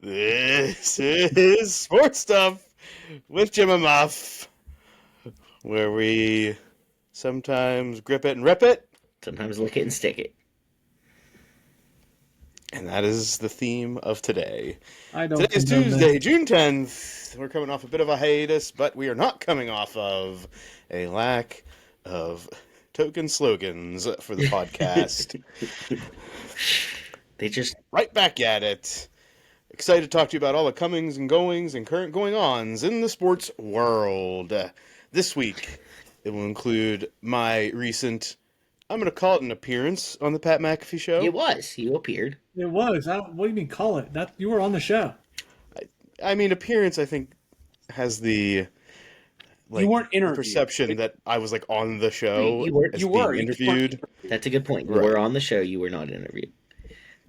This is Sports Stuff with Jim and Muff, where we sometimes grip it and rip it. Sometimes lick it and stick it. And that is the theme of today. Today is Tuesday, June 10th. We're coming off a bit of a hiatus, but we are not coming off of a lack of token slogans for the podcast. They just... Right back at it. Excited to talk to you about all the comings and goings and current going-ons in the sports world. This week, it will include my recent, I'm going to call it an appearance on the Pat McAfee Show. It was. You appeared. It was. What do you mean call it? That you were on the show. I mean, appearance, I think, has the... you weren't interviewed. Perception that I was like on the show. You were interviewed. That's a good point. You were on the show. You were not interviewed.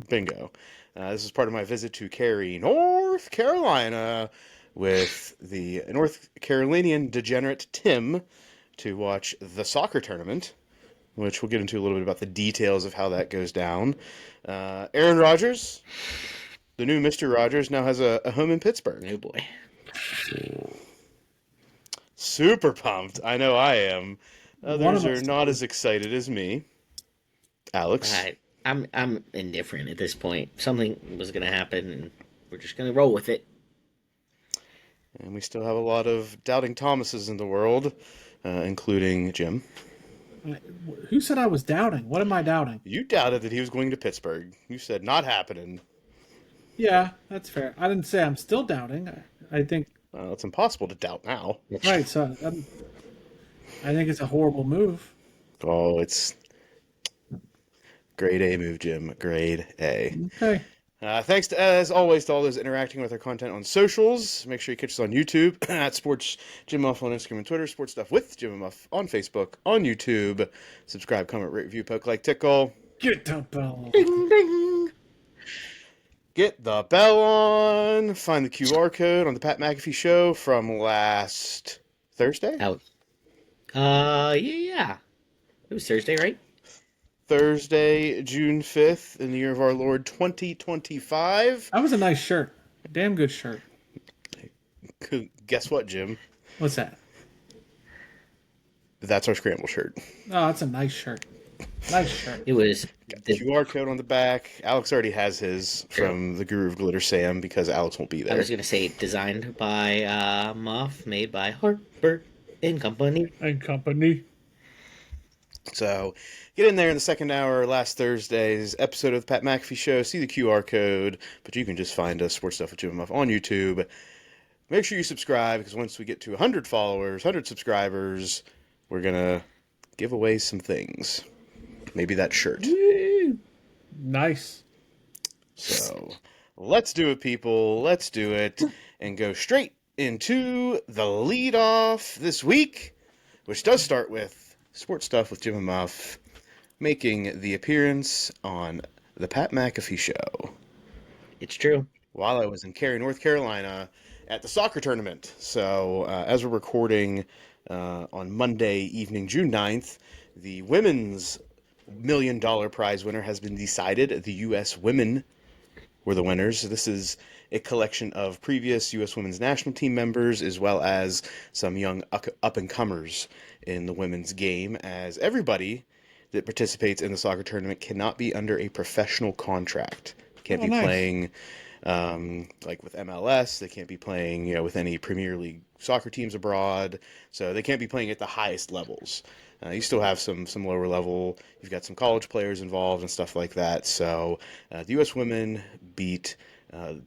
Bingo. This is part of my visit to Cary, North Carolina, with the North Carolinian degenerate Tim to watch the soccer tournament, which we'll get into a little bit about the details of how that goes down. Aaron Rodgers, the new Mr. Rodgers, now has a home in Pittsburgh. Oh boy. Super pumped. I know I am. Others are not as excited as me. Alex? I'm indifferent at this point. Something was going to happen, and we're just going to roll with it. And we still have a lot of doubting Thomases in the world, including Jim. Who said I was doubting? What am I doubting? You doubted that he was going to Pittsburgh. You said not happening. Yeah, that's fair. I didn't say I'm still doubting. I think... Well, it's impossible to doubt now. Right, so I think it's a horrible move. Oh, it's... Grade A move, Jim. Grade A. Okay. Thanks, as always, to all those interacting with our content on socials. Make sure you catch us on YouTube, at Sports Jim Muff on Instagram and Twitter, Sports Stuff with Jim and Muff on Facebook, on YouTube. Subscribe, comment, rate, review, poke, like, tickle. Get the bell. Ding, ding. Get the bell on. Find the QR code on the Pat McAfee Show from last Thursday? Yeah. It was Thursday, right? Thursday, June 5th, in the year of our Lord 2025. That was a nice shirt. A damn good shirt. Guess what, Jim? What's that? That's our scramble shirt. Oh, that's a nice shirt. Nice shirt. It was... The QR code on the back. Alex already has his from the Guru of Glitter Sam because Alex won't be there. I was going to say designed by Muff, made by Harper and Company. So, get in there in the second hour, last Thursday's episode of the Pat McAfee Show. See the QR code, but you can just find us, Sports Stuff with Jim and Muff, on YouTube. Make sure you subscribe, because once we get to 100 followers, 100 subscribers, we're going to give away some things. Maybe that shirt. Woo. Nice. So, let's do it, people. Let's do it. And go straight into the lead-off this week, which does start with Sports Stuff with Jim and Muff, making the appearance on the Pat McAfee Show. It's true. While I was in Cary, North Carolina, at the soccer tournament. So, as we're recording on Monday evening, June 9th, the women's $1 million prize winner has been decided. The U.S. women were the winners. This is a collection of previous U.S. women's national team members, as well as some young up-and-comers in the women's game, as everybody that participates in the soccer tournament cannot be under a professional contract. Can't be playing like with MLS. They can't be playing, with any Premier League soccer teams abroad. So they can't be playing at the highest levels. You still have some lower level. You've got some college players involved and stuff like that. So the U.S. women beat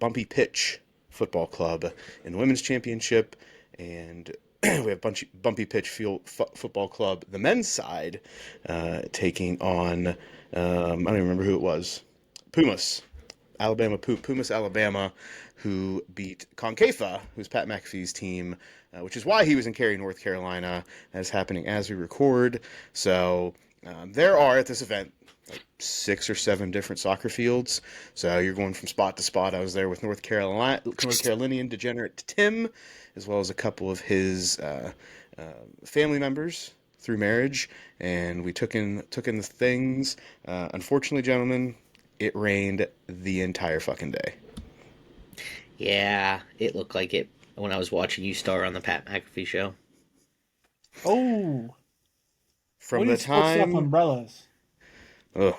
Bumpy Pitch Football Club in the women's championship, and we have Bumpy Pitch Football Club, the men's side, taking on, I don't even remember who it was, Pumas, Alabama, who beat Concaifa, who's Pat McAfee's team, which is why he was in Cary, North Carolina, as happening as we record. So there are, at this event, like 6 or 7 different soccer fields. So you're going from spot to spot. I was there with North Carolinian degenerate Tim, as well as a couple of his family members through marriage, and we took in the things. Unfortunately, gentlemen, it rained the entire fucking day. Yeah, it looked like it when I was watching you star on the Pat McAfee Show. Oh, From what are the you supposed to have time, umbrellas? ugh,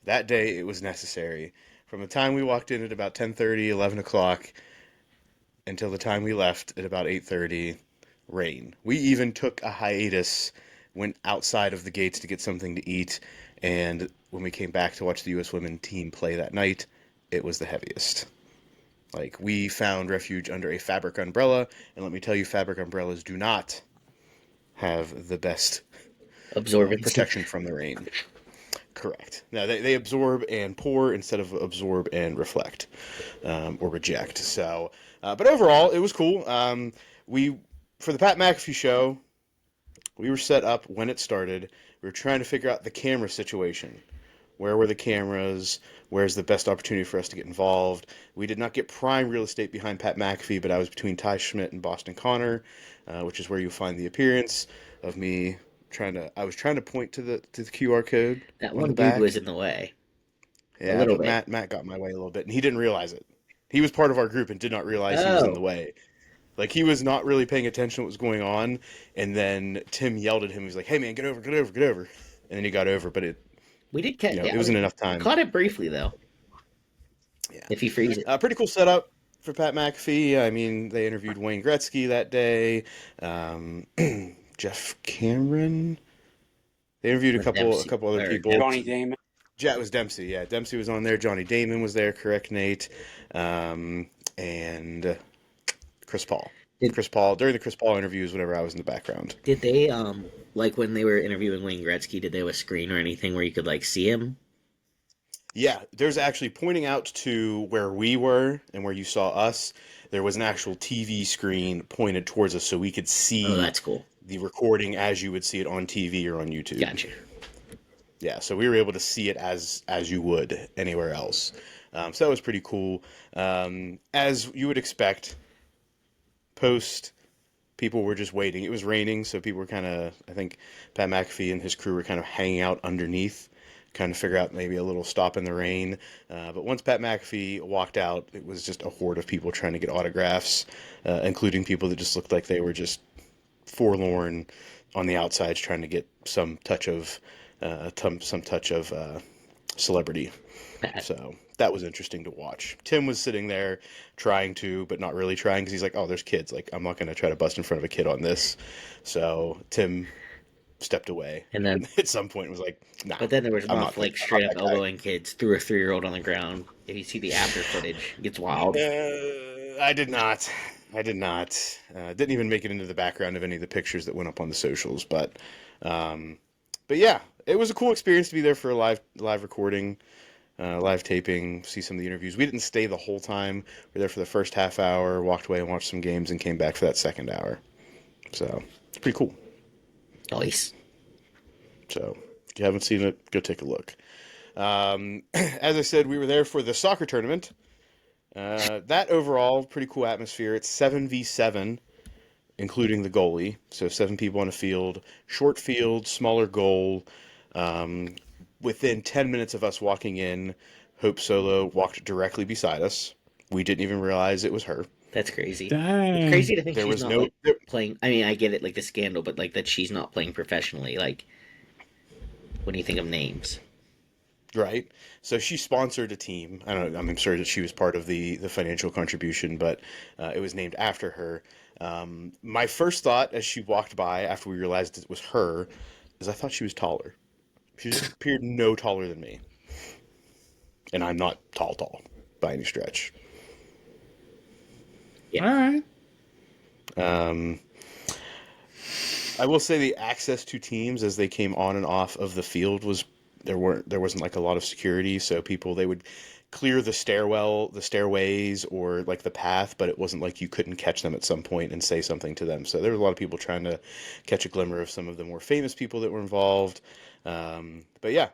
that day it was necessary. From the time we walked in at about 10:30, 11 o'clock, until the time we left at about 8:30, rain. We even took a hiatus, went outside of the gates to get something to eat, and when we came back to watch the U.S. women team play that night, it was the heaviest. Like, we found refuge under a fabric umbrella, and let me tell you, fabric umbrellas do not have the best Absorbency. protection from the rain. Correct. No, they absorb and pour instead of absorb and reflect, or reject. So, but overall, it was cool. We for the Pat McAfee show, we were set up when it started. We were trying to figure out the camera situation. Where were the cameras? Where's the best opportunity for us to get involved? We did not get prime real estate behind Pat McAfee, but I was between Ty Schmidt and Boston Connor, which is where you find the appearance of me I was trying to point to the QR code That on the one dude was back. in the way a Yeah, little but bit. Matt got my way a little bit, and he didn't realize it. He was part of our group and did not realize he was in the Oh, way. Like, he was not really paying attention to what was going on, and then Tim yelled at him. He was like, "Hey man, get over, get over, get over!" And then he got over, but we did catch. it Yeah, wasn't enough we time. caught it briefly though. Yeah, If you freeze it, pretty cool setup for Pat McAfee. I mean, they interviewed Wayne Gretzky that day, um, Jeff Cameron. They interviewed or a Dempsey, couple other or people. Johnny Dempsey. Damon. Yeah, it was Dempsey. Yeah, Dempsey was on there. Johnny Damon was there. Correct, Nate. And Chris Paul. Did Chris Paul during the Chris Paul interviews, whenever I was in the background. did they like when they were interviewing Wayne Gretzky? Did they have a screen or anything where you could like see him? Yeah, there's actually pointing out to where we were and where you saw us. There was an actual TV screen pointed towards us, so we could Oh, see that's cool. the recording as you would see it on TV or on YouTube. Gotcha. Yeah, so we were able to see it as you would anywhere else. So that was pretty cool. As you would expect, post people were just waiting. It was raining, so people were kind of, I think Pat McAfee and his crew were kind of hanging out underneath, kind of figure out maybe a little stop in the rain. But once Pat McAfee walked out, it was just a horde of people trying to get autographs, including people that just looked like they were just forlorn on the outsides, trying to get some touch of celebrity. So that was interesting to watch. Tim was sitting there trying to, but not really trying, because he's like, "Oh, there's kids. Like, I'm not going to try to bust in front of a kid on this." So Tim stepped away And then, at some point and was like, "Nah, but then there was I'm Muff not like that straight up guy." elbowing kids, threw a 3-year-old on the ground. If you see the after footage, it gets wild. I did not. I did not. Didn't even make it into the background of any of the pictures that went up on the socials. But yeah, it was a cool experience to be there for a live recording, live taping, see some of the interviews. We didn't stay the whole time. We were there for the first half hour, walked away and watched some games, and came back for that second hour. So it's pretty cool. Nice. So if you haven't seen it, go take a look. As I said, we were there for the soccer tournament. That overall, pretty cool atmosphere. It's 7v7, including the goalie. So 7 people on a field, short field, smaller goal. Within 10 minutes of us walking in, Hope Solo walked directly beside us. We didn't even realize it was her. That's crazy. It's Dang. crazy to think There she's was not no. like playing. I mean, I get it, like the scandal, but like that she's not playing professionally. Like, when you think of names, Right. So she sponsored a team. I don't know. I'm sure that she was part of the financial contribution, but it was named after her. My first thought as she walked by after we realized it was her is I thought she was taller. She just appeared no taller than me. And I'm not tall by any stretch. Yeah. All right. I will say the access to teams as they came on and off of the field was there wasn't like a lot of security, so they would clear the stairways or like the path, but it wasn't like you couldn't catch them at some point and say something to them. So there were a lot of people trying to catch a glimmer of some of the more famous people that were involved. But yeah,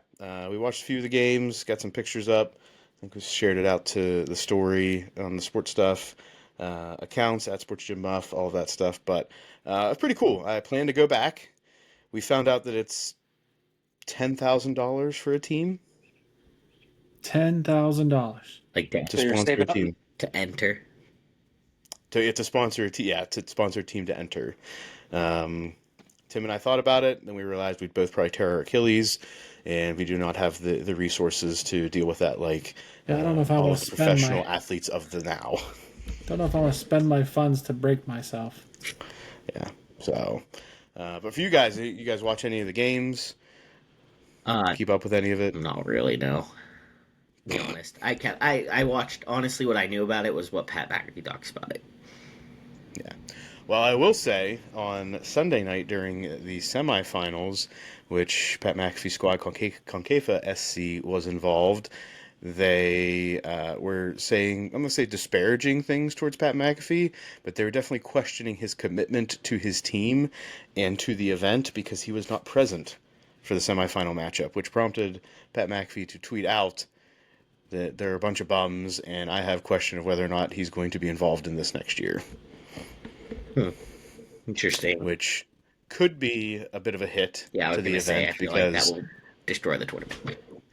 we watched a few of the games, got some pictures up. I think we shared it out to the story on the sports stuff accounts at Sports Gym Muff, all of that stuff. But it's pretty cool. I plan to go back. We found out that it's $10,000 for a team $10,000. like to So you're sponsor a saving up. team. to enter. It's a sponsor. It's a sponsored team to enter. Tim and I thought about it, then we realized we'd both probably tear our Achilles, and we do not have the resources to deal with that like Yeah, I don't know if I all want of to the spend professional my athletes of the now. don't know if I want to spend my funds to break myself. Yeah. So, but for you guys watch any of the games? Uh, Keep up with any of it? Not really, no. To be honest, I watched, honestly, what I knew about it was what Pat McAfee talks about it. Yeah. Well, I will say on Sunday night during the semifinals, which Pat McAfee squad Concafa SC was involved, they were saying, I'm going to say disparaging things towards Pat McAfee, but they were definitely questioning his commitment to his team and to the event because he was not present for the semifinal matchup, which prompted Pat McAfee to tweet out that they're a bunch of bums, and I have question of whether or not he's going to be involved in this next year. Interesting. Which could be a bit of a hit Yeah, I was to the gonna say, I event feel like that because will destroy the tournament.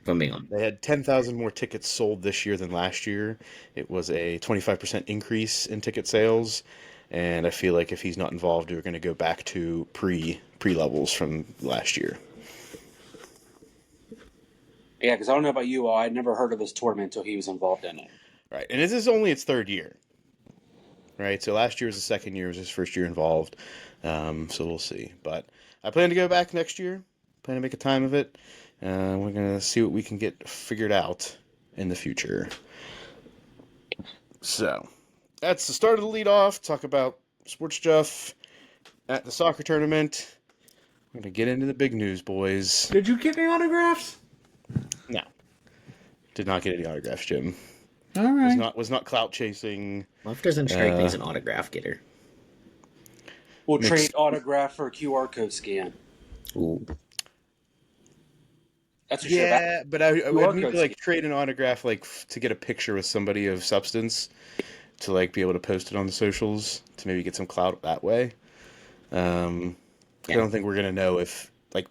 If I'm being honest. they had 10,000 more tickets sold this year than last year. It was a 25% increase in ticket sales, and I feel like if he's not involved, we're going to go back to pre levels from last year. Yeah, because I don't know about you all. I'd never heard of this tournament until he was involved in it. Right, and this is only its third year. Right, so last year was the second year, it was his first year involved. So we'll see. But I plan to go back next year. Plan to make a time of it. We're gonna see what we can get figured out in the future. So that's the start of the lead off. Talk about sports stuff at the soccer tournament. We're gonna get into the big news, boys. Did you get any autographs? No, did not get any autographs, Jim. All right. Was not clout chasing. Muff doesn't strike me as an autograph getter. We'll Mixed. trade autograph for a QR code scan. Ooh. That's for sure. That- Yeah, but I would QR need to code like scan. trade an autograph like to get a picture with somebody of substance to like be able to post it on the socials to maybe get some clout that way. I don't think we're gonna know if like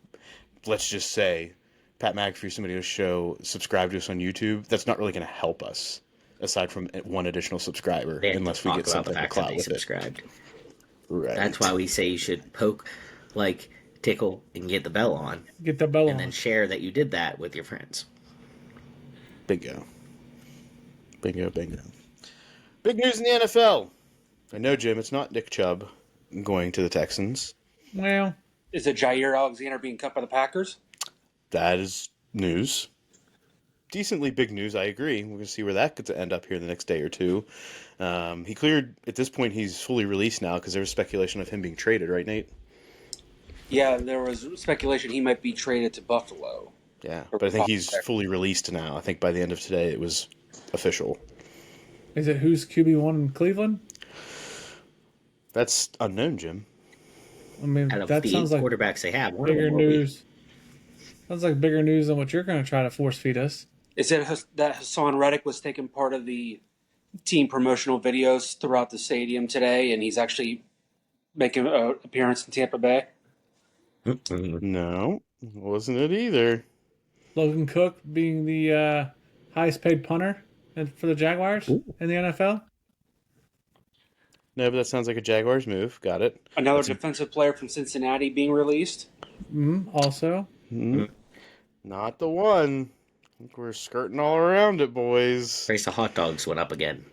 let's just say Pat McAfee, somebody to show subscribe to us on YouTube. That's not really gonna help us aside from one additional subscriber They have unless to we talk get about some the type of fact that clout they with it. subscribed. Right. That's why we say you should poke, like, tickle, and get the bell on, Get the bell and on. then share that you did that with your friends. Bingo. Bingo, bingo. Big news in the NFL. I know, Jim, it's not Nick Chubb going to the Texans. Well, Is it Jair Alexander being cut by the Packers? That is news. Decently big news, I agree. We're going to see where that could end up here the next day or two. He cleared, at this point, he's fully released now because there was speculation of him being traded, right, Nate? Yeah, there was speculation he might be traded to Buffalo. Yeah, but I think he's fully released now. I think by the end of today it was official. is it who's QB1 in Cleveland? That's unknown, Jim. I mean, Out of that the sounds like quarterbacks they have, one of bigger them will be. news. Sounds like bigger news than what you're going to try to force feed us. Is it that Hassan Reddick was taking part of the team promotional videos throughout the stadium today, and he's actually making an appearance in Tampa Bay? No, wasn't it either. Logan Cook being the highest paid punter for the Jaguars in the NFL. No, but that sounds like a Jaguars move. Got it. Another defensive player from Cincinnati being released. Also, Not the one. I think we're skirting all around it, boys. Price of hot dogs went up again.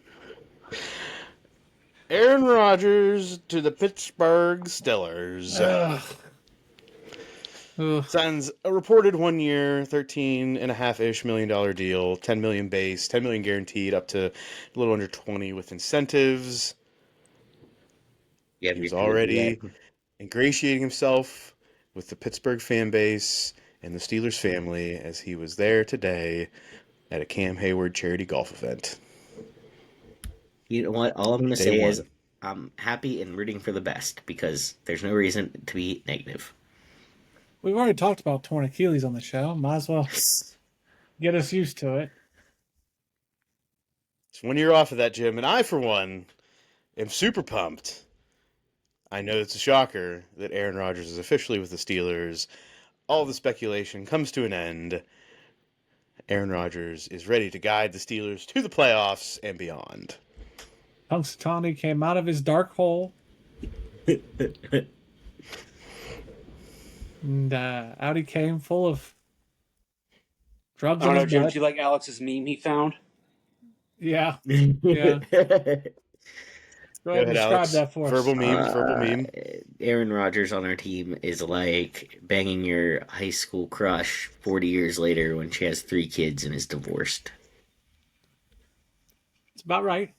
Aaron Rodgers to the Pittsburgh Steelers. Signs a reported 1 year, $13.5-ish million deal, $10 million base, $10 million guaranteed, up to a little under 20 with incentives. Yeah, He's already ingratiating himself with the Pittsburgh fan base and the Steelers family as he was there today at a Cam Hayward charity golf event. You know what? All I'm going to Day say one. is I'm happy and rooting for the best because there's no reason to be negative. we've already talked about torn Achilles on the show. Might as well get us used to it. It's 1 year off of that, Jim, and I, for one, am super pumped. I know it's a shocker that Aaron Rodgers is officially with the Steelers. All the speculation comes to an end. Aaron Rodgers is ready to guide the Steelers to the playoffs and beyond. Punxsutawney came out of his dark hole. And out he came full of drugs I don't in know, his Jim. butt. Do you like Alex's meme he found? Yeah. Yeah. Go ahead and ahead, describe Alex. that for us. Verbal meme. Aaron Rodgers on our team is like banging your high school crush 40 years later when she has 3 kids and is divorced. It's about right.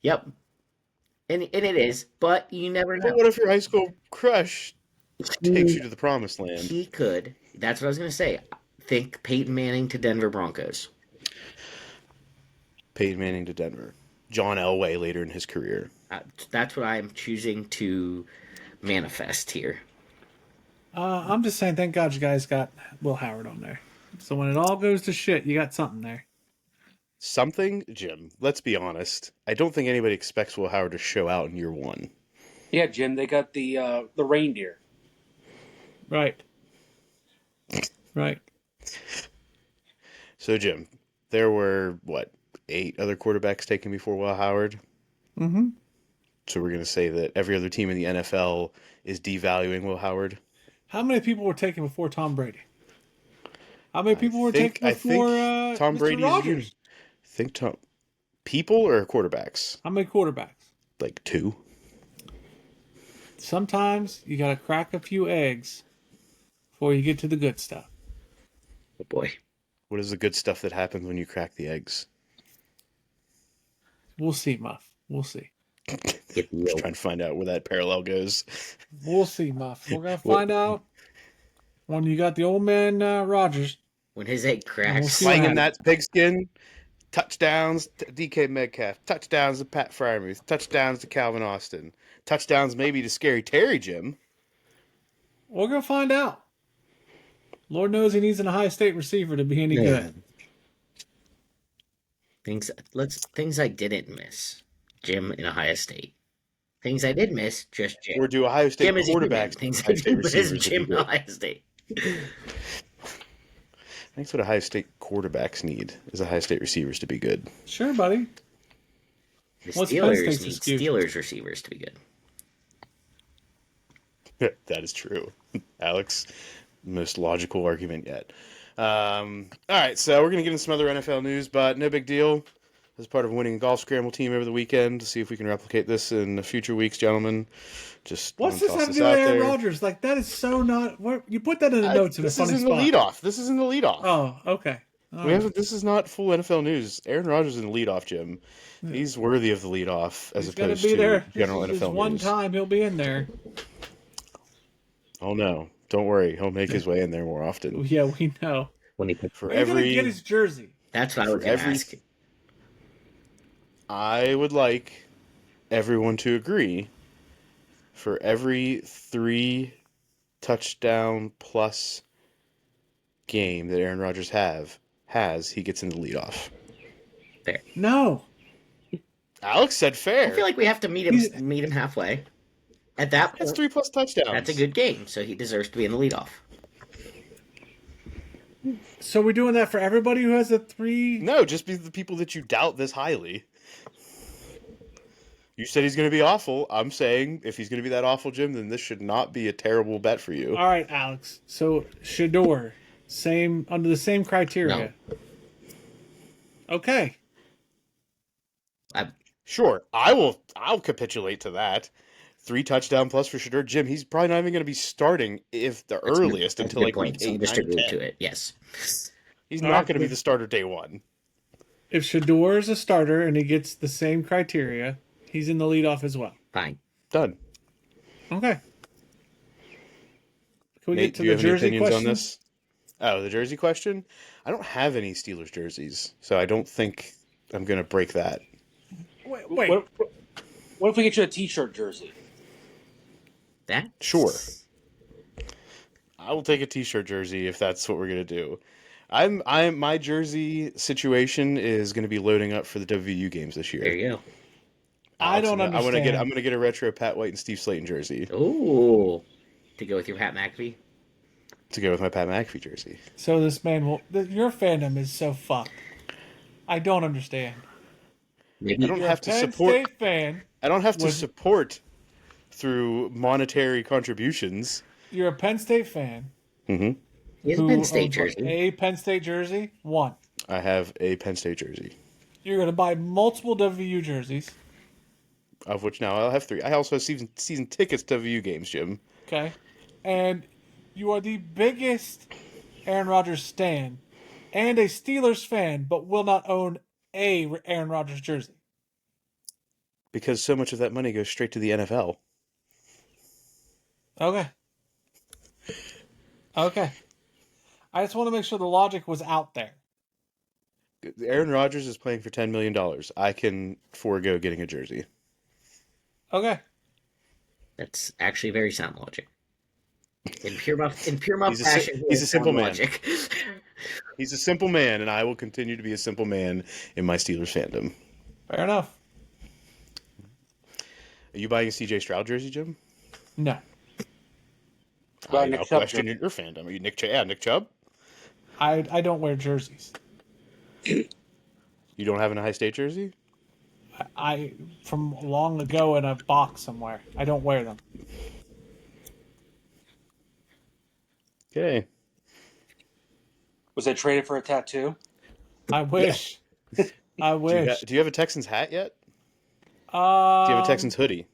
Yep. And it is, but you never know. But what if your high school crush takes you to the promised land? He could. That's what I was going to say. Think Peyton Manning to Denver Broncos. Peyton Manning to Denver. John Elway later in his career. That's what I'm choosing to manifest here. I'm just saying, thank God you guys got Will Howard on there. So when it all goes to shit, you got something there. Something, Jim, let's be honest. I don't think anybody expects Will Howard to show out in year 1. Yeah, Jim. They got the reindeer. Right. Right. So, Jim, there were, 8 other quarterbacks taken before Will Howard? Mm-hmm. So we're going to say that every other team in the NFL is devaluing Will Howard? How many people were taken before Tom Brady? How many people were taken I before think Tom Mr. Brady Rodgers? People or quarterbacks? How many quarterbacks? Like 2? Sometimes you got to crack a few eggs before you get to the good stuff. Oh boy. What is the good stuff that happens when you crack the eggs? We'll see, Muff. We'll see. Get the Just trying to find out where that parallel goes. We'll see, Muff. We're going to find out when you got the old man Rodgers. when his egg We'll cracks. see. Slanging that pigskin. Touchdowns to DK Metcalf. Touchdowns to Pat Fryermuth. Touchdowns to Calvin Austin. Touchdowns maybe to Scary Terry, Jim. We're going to find out. Lord knows he needs an Ohio State receiver to be any good. Things I didn't miss. Jim in Ohio State. Things I did miss, just Jim. Or do Ohio State Jim is human. quarterbacks Things I Ohio State did miss, receivers to Jim be in good? Ohio State. That's what Ohio State quarterbacks need, is Ohio State receivers to be good. Sure, buddy. The What's Penn Steelers State's need excuse? Steelers receivers to be good. That is true. Alex, most logical argument yet. All right, so we're going to get into some other NFL news, but no big deal. As part of winning a golf scramble team over the weekend, to see if we can replicate this in the future weeks, gentlemen. Just What's this toss have to do out with Aaron there. Rodgers? Like, that is so not... You put that in the notes in a This funny is in spot. the leadoff. This is in the leadoff. Oh, okay. All right. This is not full NFL news. Aaron Rodgers is in the leadoff, Jim. He's worthy of the leadoff as He's got opposed to be to there. general This is NFL one news. time he'll be in there. Oh no, don't worry. He'll make his way in there more often. Yeah, we know. When he put, For Where are you going to every, get his jersey? that's what I was For going to every- ask. I would like everyone to agree. For every 3 touchdown plus game that Aaron Rodgers has, he gets in the leadoff. No. Alex said fair. I feel like we have to meet him halfway. At that That's point, 3+ touchdowns. that's a good game, so he deserves to be in the leadoff. So we're doing that for everybody who has a 3... No, just be the people that you doubt this highly. You said he's going to be awful. I'm saying if he's going to be that awful, Jim, then this should not be a terrible bet for you. All right, Alex. So Shador, under the same criteria. Okay. Sure, I'll capitulate to that. 3 touchdown plus for Shador. Jim, he's probably not even going to be starting if the earliest That's a until good like point. week So 8, just 9, or agree 10. to it. Yes. He's All not right, going to be but- the starter day 1. If Shador is a starter and he gets the same criteria, he's in the leadoff as well. Fine. Done. Okay. Can we Nate, get do to you the have any jersey opinions question? on this? Oh, the jersey question? I don't have any Steelers jerseys, so I don't think I'm going to break that. Wait. What if we get you a T-shirt jersey? That? Sure. I will take a T-shirt jersey if that's what we're gonna do. My jersey situation is gonna be loading up for the WVU games this year. There you go. I don't I'm understand. gonna get a retro Pat White and Steve Slayton jersey Ooh. To go with your Pat McAfee? to go with my Pat McAfee jersey. So this man will... Your fandom is so fucked. I don't understand. Maybe You're a Penn State fan. I don't have to Would- support through monetary contributions. You're a Penn State fan Hmm. he has a who Penn State owns jersey. a Penn State jersey. One. I have a Penn State jersey, You're going to buy multiple WU jerseys. of which now I'll have 3. I also have season tickets to VU games, Jim. Okay. And you are the biggest Aaron Rodgers stan and a Steelers fan, but will not own a Aaron Rodgers jersey. Because so much of that money goes straight to the NFL. Okay. Okay. I just want to make sure the logic was out there. Aaron Rodgers is playing for $10 million. I can forego getting a jersey. Okay. That's actually very sound logic. In pure Muff He's a fashion, he's a simple man. logic. He's a simple man, and I will continue to be a simple man in my Steelers fandom. Fair enough. Are you buying a CJ Stroud jersey, Jim? No. Buy I Nick now Chubb question your fandom. Are you Nick Chubb? Yeah, Nick Chubb? I don't wear jerseys. You don't have an Ohio State jersey? I from long ago in a box somewhere. I don't wear them. Okay. Was it traded for a tattoo? I wish. I wish. Do you have a Texans hat yet? Do you Do have a Texans hoodie?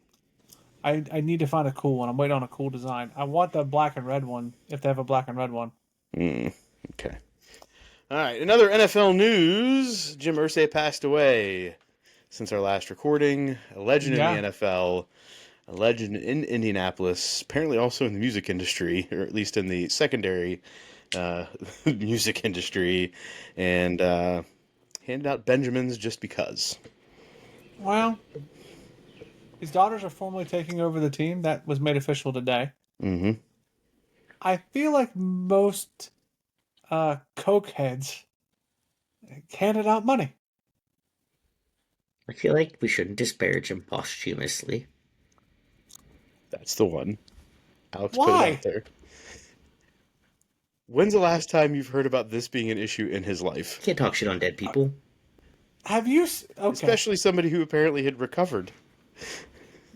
I need to find a cool one. I'm waiting on a cool design. I want the black and red one, if they have a black and red one. Okay. All right. Another NFL news. Jim Irsay passed away since our last recording. A legend in the NFL. A legend in Indianapolis. Apparently also in the music industry, or at least in the secondary music industry. And handed out Benjamins just because. Well, his daughters are formally taking over the team. That was made official today. Mm-hmm. I feel like most coke heads handed out money. I feel like we shouldn't disparage him posthumously. That's the one. Alex put Why? it out there. When's the last time you've heard about this being an issue in his life? Can't talk shit on dead people. Have you? Okay. Especially somebody who apparently had recovered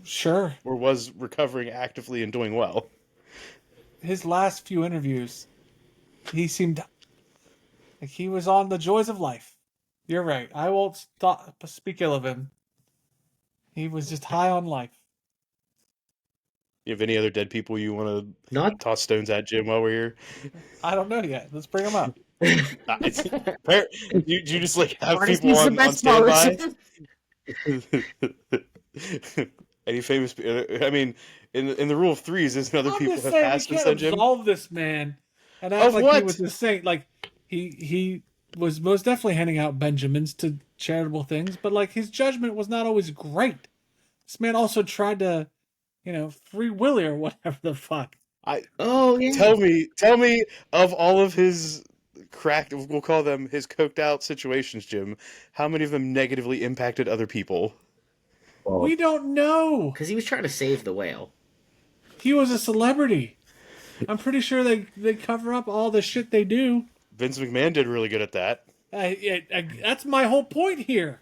Sure. or was recovering actively and doing well. His last few interviews, he seemed like he was on the joys of life. You're right. I won't speak ill of him. He was just high on life. You have any other dead people you want to Not toss stones at, Jim, while we're here? I don't know yet. Let's bring him up. You just like have Honesty's people the on best standby? policy. Any famous? I mean, in the rule of threes, isn't other I'm people just have saying passed we since can't then, Jim? absolve this man and act Of like what? he was a saint. Like he was most definitely handing out Benjamins to charitable things, but like his judgment was not always great. This man also tried to, free willy or whatever the fuck. Oh yeah. Tell me of all of his cracked, we'll call them his coked out situations, Jim, how many of them negatively impacted other people? We don't know. Because he was trying to save the whale. He was a celebrity. I'm pretty sure they cover up all the shit they do. Vince McMahon did really good at that. That's my whole point here.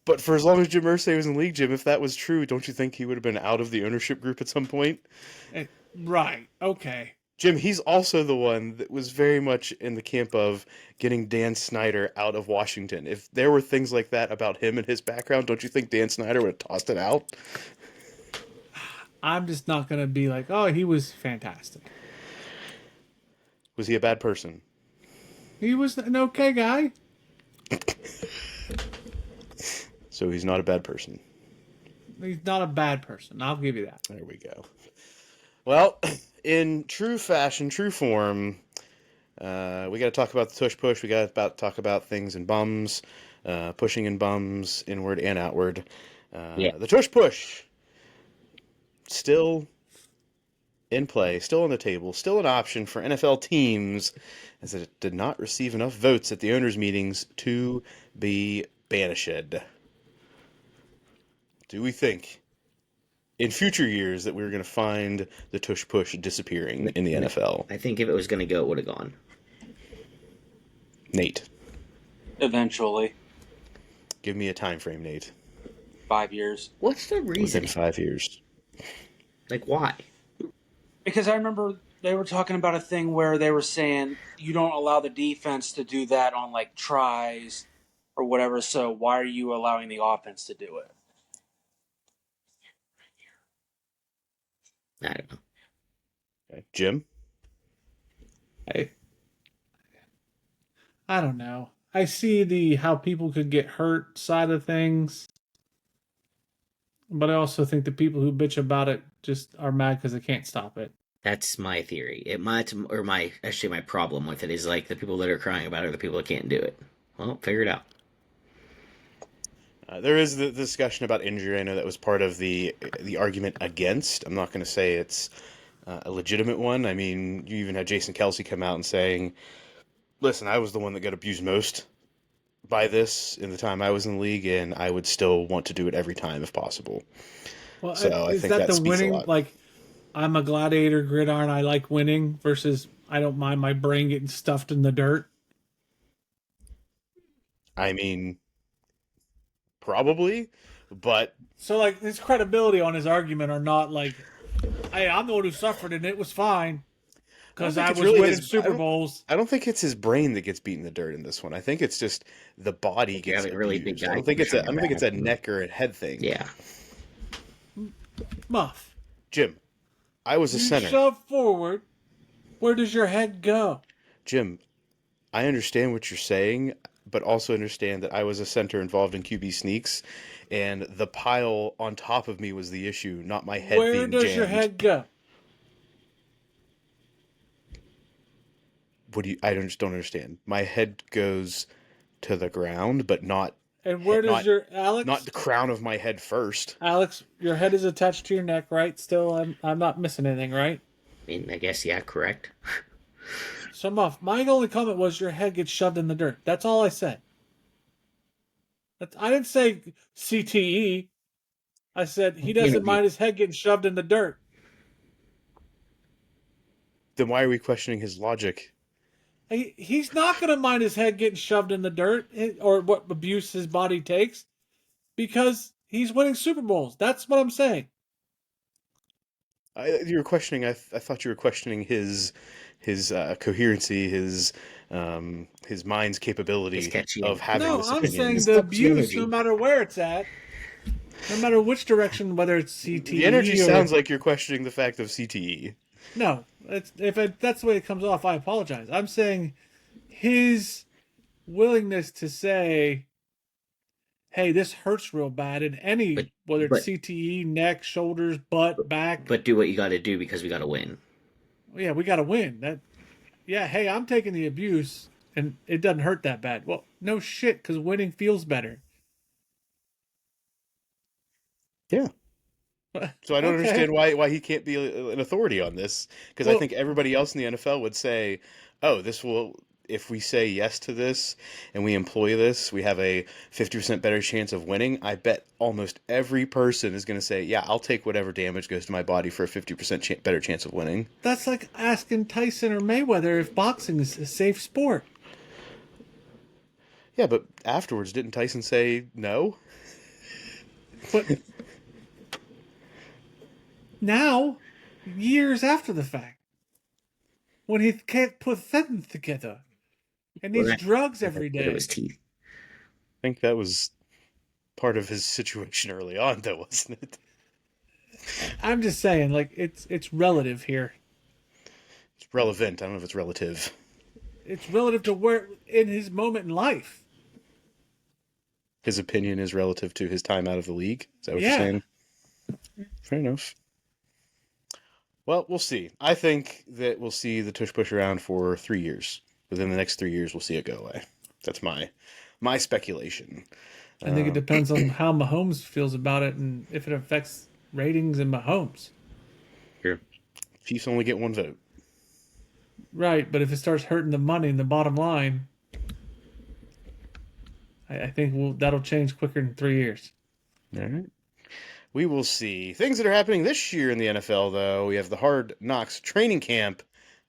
But for as long as Jim Irsay was in the league, Jim, if that was true, don't you think he would have been out of the ownership group at some point? Right. Okay. Jim, he's also the one that was very much in the camp of getting Dan Snyder out of Washington. If there were things like that about him and his background, don't you think Dan Snyder would have tossed it out? I'm just not going to be like, oh, he was fantastic. Was he a bad person? He was an okay guy. So he's not a bad person. He's not a bad person. I'll give you that. There we go. Well, in true fashion, true form, we got to talk about the Tush Push. We got to talk about things in bums, pushing in bums, inward and outward. The Tush Push, still in play, still on the table, still an option for NFL teams, as it did not receive enough votes at the owners' meetings to be banished. Do we think in future years that we're going to find the Tush Push disappearing in the NFL? I think if it was going to go, it would have gone. Nate. Eventually. Give me a time frame, Nate. 5 years. What's the reason? Within 5 years. Like, why? Because I remember they were talking about a thing where they were saying you don't allow the defense to do that on like tries or whatever. So why are you allowing the offense to do it? I don't know. Okay. Jim? I don't know. I see the how people could get hurt side of things, but I also think the people who bitch about it just are mad because they can't stop it. That's my theory. My problem with it is like the people that are crying about it are the people that can't do it. Well, figure it out. There is the discussion about injury. I know that was part of the argument against. I'm not going to say it's a legitimate one. I mean, you even had Jason Kelsey come out and saying, listen, I was the one that got abused most by this in the time I was in the league, and I would still want to do it every time if possible. Well, So I is think that that the speaks a winning? lot. Like, I'm a gladiator gridiron. I like winning versus I don't mind my brain getting stuffed in the dirt. I mean, probably, but So, like, his credibility on his argument are not like, hey, I'm the one who suffered and it was fine because I was winning Super Bowls. I don't think it's his brain that gets beaten in the dirt in this one. I think it's just the body gets have a really big abused. guy I don't think it's pushing a neck or a head thing. Yeah. Muff, Jim, I was a you center. shove forward. Where does your head go? Jim, I understand what you're saying, but also understand that I was a center involved in QB sneaks, and the pile on top of me was the issue, not my head Where being does jammed. your head go? I just don't understand. My head goes to the ground, but not And where does your Alex? not the crown of my head first. Alex, your head is attached to your neck, right? Still, I'm not missing anything, right? I mean, I guess, yeah, correct. So, Muff, my only comment was your head gets shoved in the dirt. That's all I said. I didn't say CTE. I said he doesn't mind his head getting shoved in the dirt. Then why are we questioning his logic? He's not going to mind his head getting shoved in the dirt or what abuse his body takes because he's winning Super Bowls. That's what I'm saying. You were questioning. I thought you were questioning his coherency, his mind's capability of having No, this I'm opinion. saying the abuse, no matter where it's at, no matter which direction, whether it's CTE. The energy sounds like you're questioning the fact of CTE. No, that's the way it comes off. I apologize. I'm saying his willingness to say, "Hey, this hurts real bad," in whether it's CTE, neck, shoulders, butt, back. But do what you got to do because we got to win. Yeah, we got to win. Hey, I'm taking the abuse, and it doesn't hurt that bad. Well, no shit, because winning feels better. Yeah. So I don't understand why he can't be an authority on this, because I think everybody else in the NFL would say, "Oh, if we say yes to this and we employ this, we have a 50% better chance of winning." I bet almost every person is going to say, "Yeah, I'll take whatever damage goes to my body for a 50% better chance of winning." That's like asking Tyson or Mayweather if boxing is a safe sport. Yeah, but afterwards, didn't Tyson say no? But now, years after the fact, when he can't put sentence together and needs drugs every day. It was teeth. I think that was part of his situation early on, though, wasn't it? I'm just saying, like, it's relative here. It's relevant. I don't know if it's relative. It's relative to where in his moment in life. His opinion is relative to his time out of the league. Is that what you're saying? Fair enough. Well, we'll see. I think that we'll see the Tush Push around for 3 years. Within the next 3 years, we'll see it go away. That's my speculation. I think it depends on how Mahomes feels about it and if it affects ratings in Mahomes. Sure. Chiefs only get one vote. Right, but if it starts hurting the money and the bottom line, I think that'll change quicker than 3 years. All right. We will see. Things that are happening this year in the NFL, though. We have the Hard Knocks training camp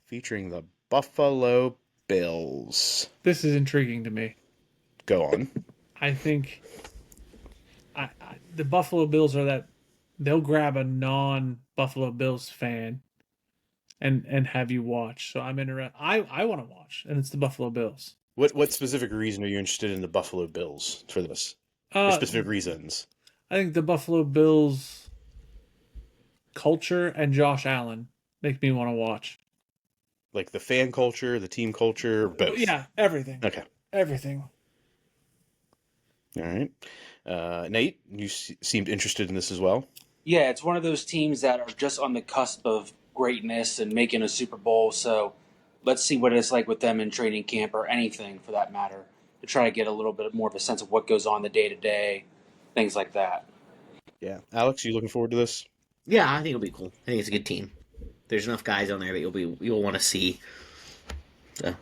featuring the Buffalo Bills. This is intriguing to me. Go on. I think the Buffalo Bills are that they'll grab a non-Buffalo Bills fan and have you watch. So I'm interested. I want to watch, and it's the Buffalo Bills. What specific reason are you interested in the Buffalo Bills for this? Or Uh, specific reasons? I think the Buffalo Bills culture and Josh Allen make me want to watch. Like the fan culture, the team culture, both? Yeah, everything. Okay. Everything. All right. Nate, you seemed interested in this as well. Yeah, it's one of those teams that are just on the cusp of greatness and making a Super Bowl. So let's see what it's like with them in training camp or anything for that matter to try to get a little bit more of a sense of what goes on the day to day, things like that. Yeah. Alex, you looking forward to this? Yeah, I think it'll be cool. I think it's a good team. There's enough guys on there that you'll want to see. So.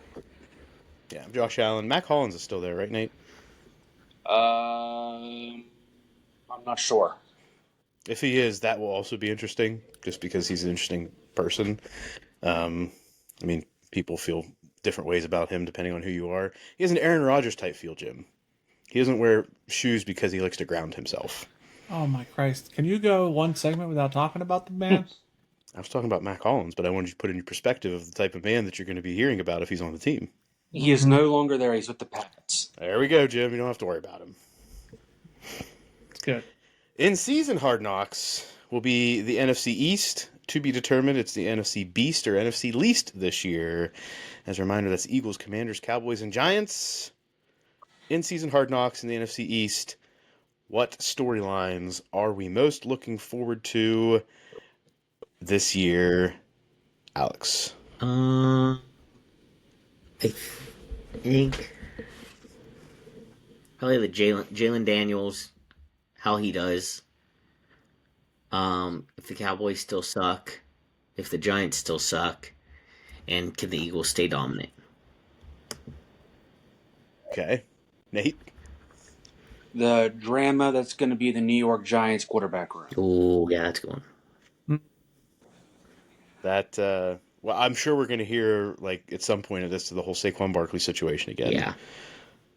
Yeah. Josh Allen. Mac Hollins is still there, right, Nate? I'm not sure. If he is, that will also be interesting, just because he's an interesting person. I mean, people feel different ways about him depending on who you are. He has an Aaron Rodgers type feel, Jim. He doesn't wear shoes because he likes to ground himself. Oh my Christ! Can you go one segment without talking about the man? I was talking about Mac Hollins, but I wanted you to put in your perspective of the type of man that you're going to be hearing about if he's on the team. He is no longer there. He's with the Pats. There we go, Jim. You don't have to worry about him. It's good. In-season Hard Knocks will be the NFC East. To be determined, it's the NFC Beast or NFC Least this year. As a reminder, that's Eagles, Commanders, Cowboys, and Giants. In-season Hard Knocks in the NFC East. What storylines are we most looking forward to this year, Alex? I think probably the Jalen Daniels, how he does. If the Cowboys still suck, if the Giants still suck, and can the Eagles stay dominant? Okay. Nate? The drama that's going to be the New York Giants quarterback room. Oh, yeah, that's going. That, well, I'm sure we're going to hear, like, at some point of this, the whole Saquon Barkley situation again. Yeah.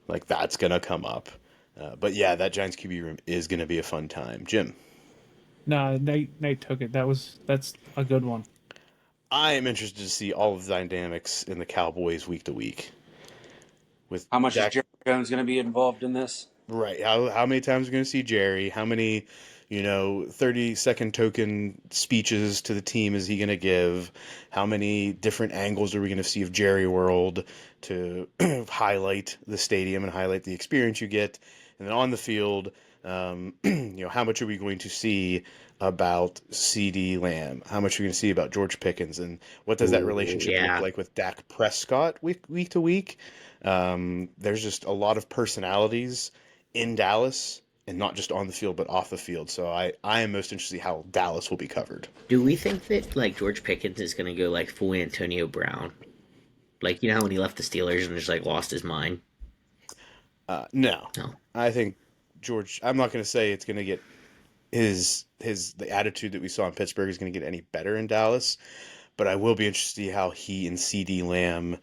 Like, that's going to come up. But yeah, that Giants QB room is going to be a fun time. Jim? No, Nate took it. That's a good one. I am interested to see all of the dynamics in the Cowboys week to week. With How much Dak, is Jerry Jones going to be involved in this? right? How many times are we going to see Jerry? How many, 30-second token speeches to the team is he going to give? How many different angles are we going to see of Jerry World to highlight the stadium and highlight the experience you get? And then on the field, how much are we going to see about CD Lamb? How much are we going to see about George Pickens? And what does that relationship yeah. look like with Dak Prescott week to week? There's just a lot of personalities in Dallas, and not just on the field, but off the field. So I am most interested in how Dallas will be covered. Do we think that like George Pickens is going to go like full Antonio Brown? Like, how when he left the Steelers and just like lost his mind? No. No. I think George, I'm not going to say it's going to get the attitude that we saw in Pittsburgh is going to get any better in Dallas, but I will be interested to see how he and CD Lamb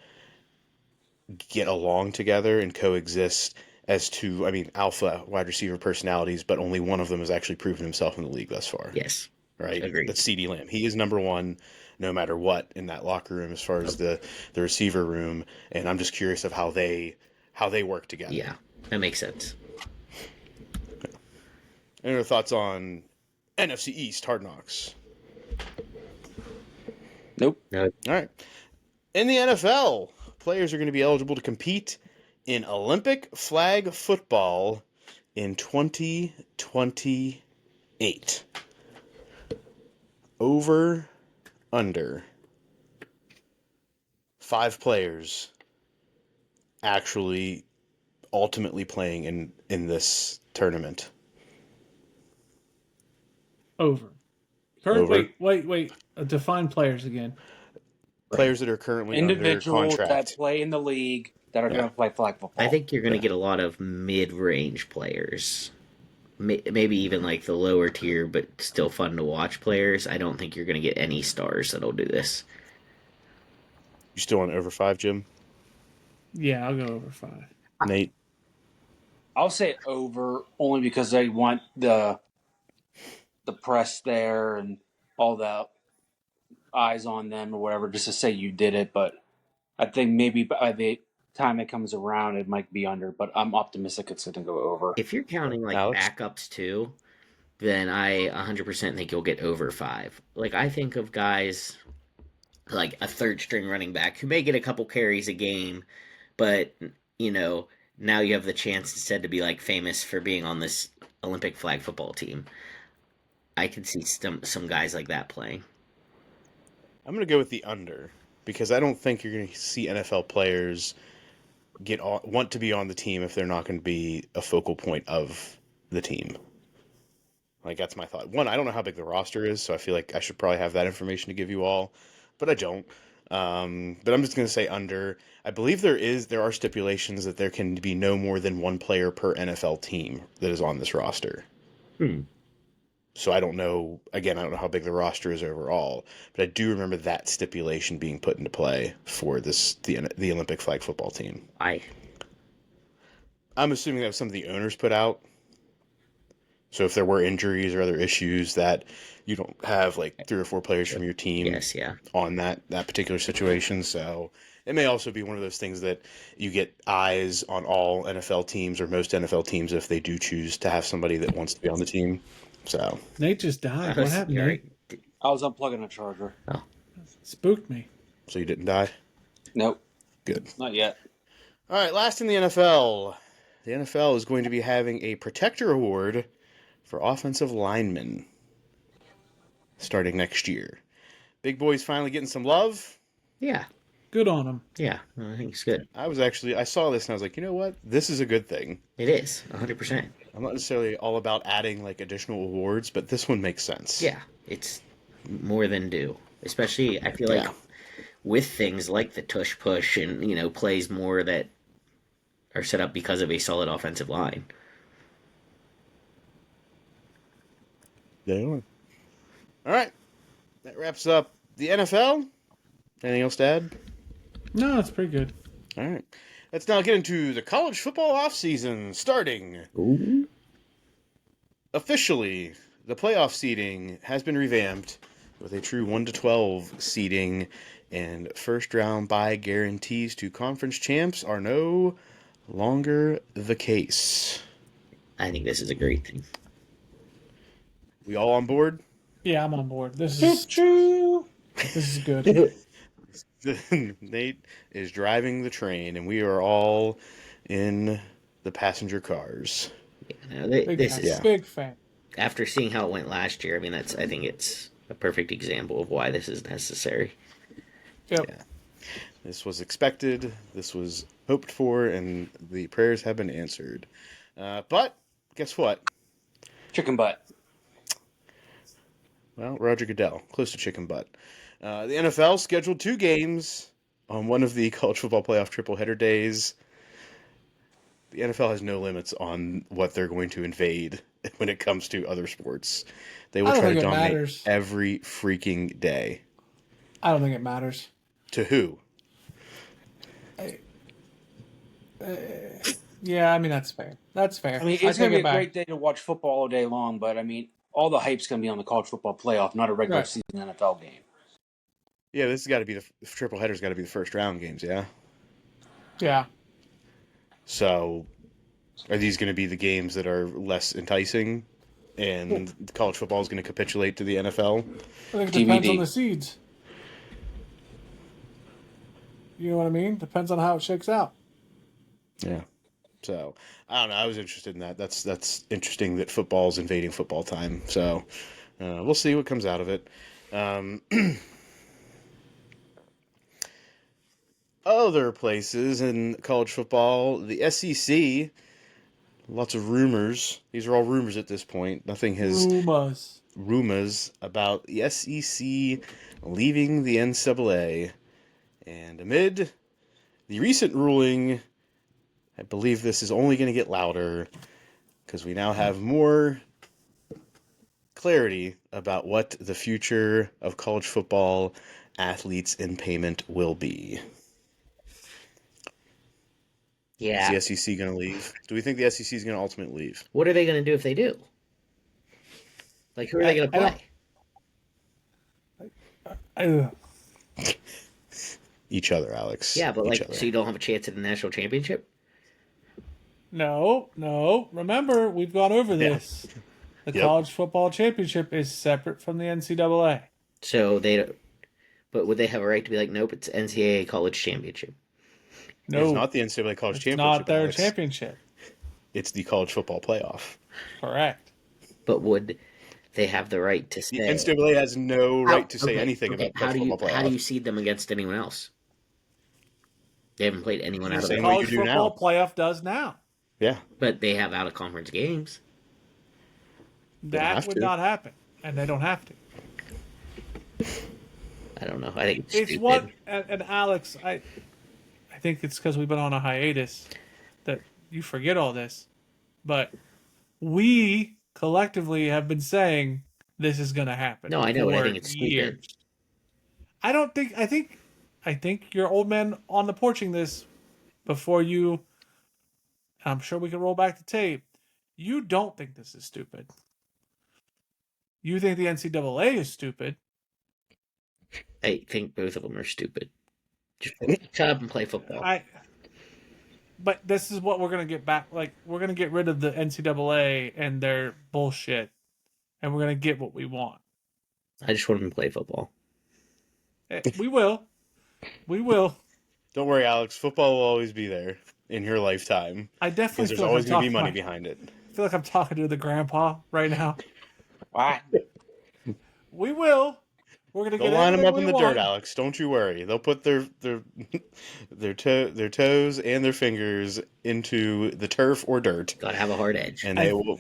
get along together and coexist as two, alpha wide receiver personalities, but only one of them has actually proven himself in the league thus far. Yes. Right? Agreed. That's CD Lamb. He is number one no matter what in that locker room as far as the receiver room, and I'm just curious of how they work together. Yeah, that makes sense. Any other thoughts on NFC East Hard Knocks? Nope. No. All right. In the NFL, players are going to be eligible to compete in Olympic flag football in 2028. Over, under. 5 players actually ultimately playing in this tournament. Over. Over. Wait. Define players again. Players that are currently under Individuals contract. that play in the league that are going to play flag football. I think you're going to get a lot of mid-range players. Maybe even like the lower tier, but still fun to watch players. I don't think you're going to get any stars that'll do this. You still on over 5, Jim? Yeah, I'll go over 5. Nate? I'll say over only because they want the press there and all the eyes on them or whatever, just to say you did it. But I think maybe by the time it comes around, it might be under. But I'm optimistic it's going to go over. If you're counting like Alex? backups too, then I 100% think you'll get over 5. Like I think of guys like a third string running back who may get a couple carries a game, but now you have the chance instead to be like famous for being on this Olympic flag football team. I can see some guys like that playing. I'm going to go with the under because I don't think you're going to see NFL players want to be on the team if they're not going to be a focal point of the team. Like, that's my thought. One, I don't know how big the roster is, so I feel like I should probably have that information to give you all, but I don't. But I'm just going to say under. I believe there are stipulations that there can be no more than one player per NFL team that is on this roster. So I don't know. Again, I don't know how big the roster is overall, but I do remember that stipulation being put into play for the Olympic flag football team. I'm assuming that was something the owners put out. So if there were injuries or other issues that you don't have like 3 or 4 players from your team on that particular situation. So it may also be one of those things that you get eyes on all NFL teams or most NFL teams if they do choose to have somebody that wants to be on the team. So Nate just died. What happened, Nate? I was unplugging a charger. Oh. Spooked me. So you didn't die? Nope. Good. Not yet. All right, last in the NFL. The NFL is going to be having a Protector Award for offensive linemen starting next year. Big boy's finally getting some love. Yeah. Good on him. Yeah, I think it's good. I saw this and I was like, you know what? This is a good thing. It is, 100%. I'm not necessarily all about adding like additional awards, but this one makes sense. Yeah, it's more than due. Especially, I feel like with things like the Tush Push and, plays more that are set up because of a solid offensive line. All right. That wraps up the NFL. Anything else to add? No, that's pretty good. All right. Let's now get into the college football offseason starting. Ooh. Officially, the playoff seeding has been revamped with a true 1-12 seeding, and first round bye guarantees to conference champs are no longer the case. I think this is a great thing. We all on board? Yeah, I'm on board. This is good. Nate is driving the train, and we are all in the passenger cars. Yeah, no, Big fan. After seeing how it went last year, I think it's a perfect example of why this is necessary. Yep. Yeah. This was expected, this was hoped for, and the prayers have been answered. But guess what? Chicken butt. Well, Roger Goodell, close to chicken butt. The NFL scheduled 2 games on one of the college football playoff tripleheader days. The NFL has no limits on what they're going to invade when it comes to other sports. They will try to dominate every freaking day. I don't think it matters. To who? Yeah, that's fair. That's fair. It's going to be a great day to watch football all day long, but all the hype's going to be on the college football playoff, not a regular season NFL game. Yeah, this has got to be the triple header's got to be the first round games, yeah? Yeah. So, are these going to be the games that are less enticing, and college football is going to capitulate to the NFL? I think it depends on the seeds. You know what I mean? Depends on how it shakes out. Yeah. So, I don't know. I was interested in that. That's interesting that football's invading football time. So, we'll see what comes out of it. Other places in college football, the SEC, lots of rumors. These are all rumors at this point. Nothing has... Rumors about the SEC leaving the NCAA. And amid the recent ruling, I believe this is only going to get louder because we now have more clarity about what the future of college football athletes in payment will be. Yeah. Is the SEC going to leave? Do we think the SEC is going to ultimately leave? What are they going to do if they do? Like, who are they going to I don't- play? Each other, Alex. Yeah, but Each like, other. so you don't have a chance at the national championship? No. Remember, we've gone over Yeah. this. The Yep. college football championship is separate from the NCAA. So they don't. But would they have a right to be like, nope, it's NCAA college championship? No, It's not the NCAA college it's championship. not their Alex. championship. It's the college football playoff. Correct. But would they have the right to The say? NCAA has no right to say anything about how college do you football playoff. how do you seed them against anyone else? They haven't played anyone out of Same the way College you do football now. playoff does now. Yeah. but they have out of conference games. That have would to. not happen, and they don't have to. I don't know. I think it's It's stupid. what and Alex, I think it's because we've been on a hiatus that you forget all this, but we collectively have been saying this is going to happen. No, I know, and I for think it's stupid. years. I don't think. I think you're old man on the porching this before you. I'm sure we can roll back the tape. You don't think this is stupid. You think the NCAA is stupid. I think both of them are stupid. Just shut up and play football. But this is what we're gonna get back. Like, we're gonna get rid of the NCAA and their bullshit, and we're gonna get what we want. I just want them to play football. We will. Don't worry, Alex. Football will always be there in your lifetime. I Because definitely there's feel always like going to be I'm money talking. behind it. I feel like I'm talking to the grandpa right now. Why? We will. We're gonna They'll get line them everything up in we the want. dirt, Alex. Don't you worry. They'll put their toes and their fingers into the turf or dirt, Gotta have a hard edge. and they will.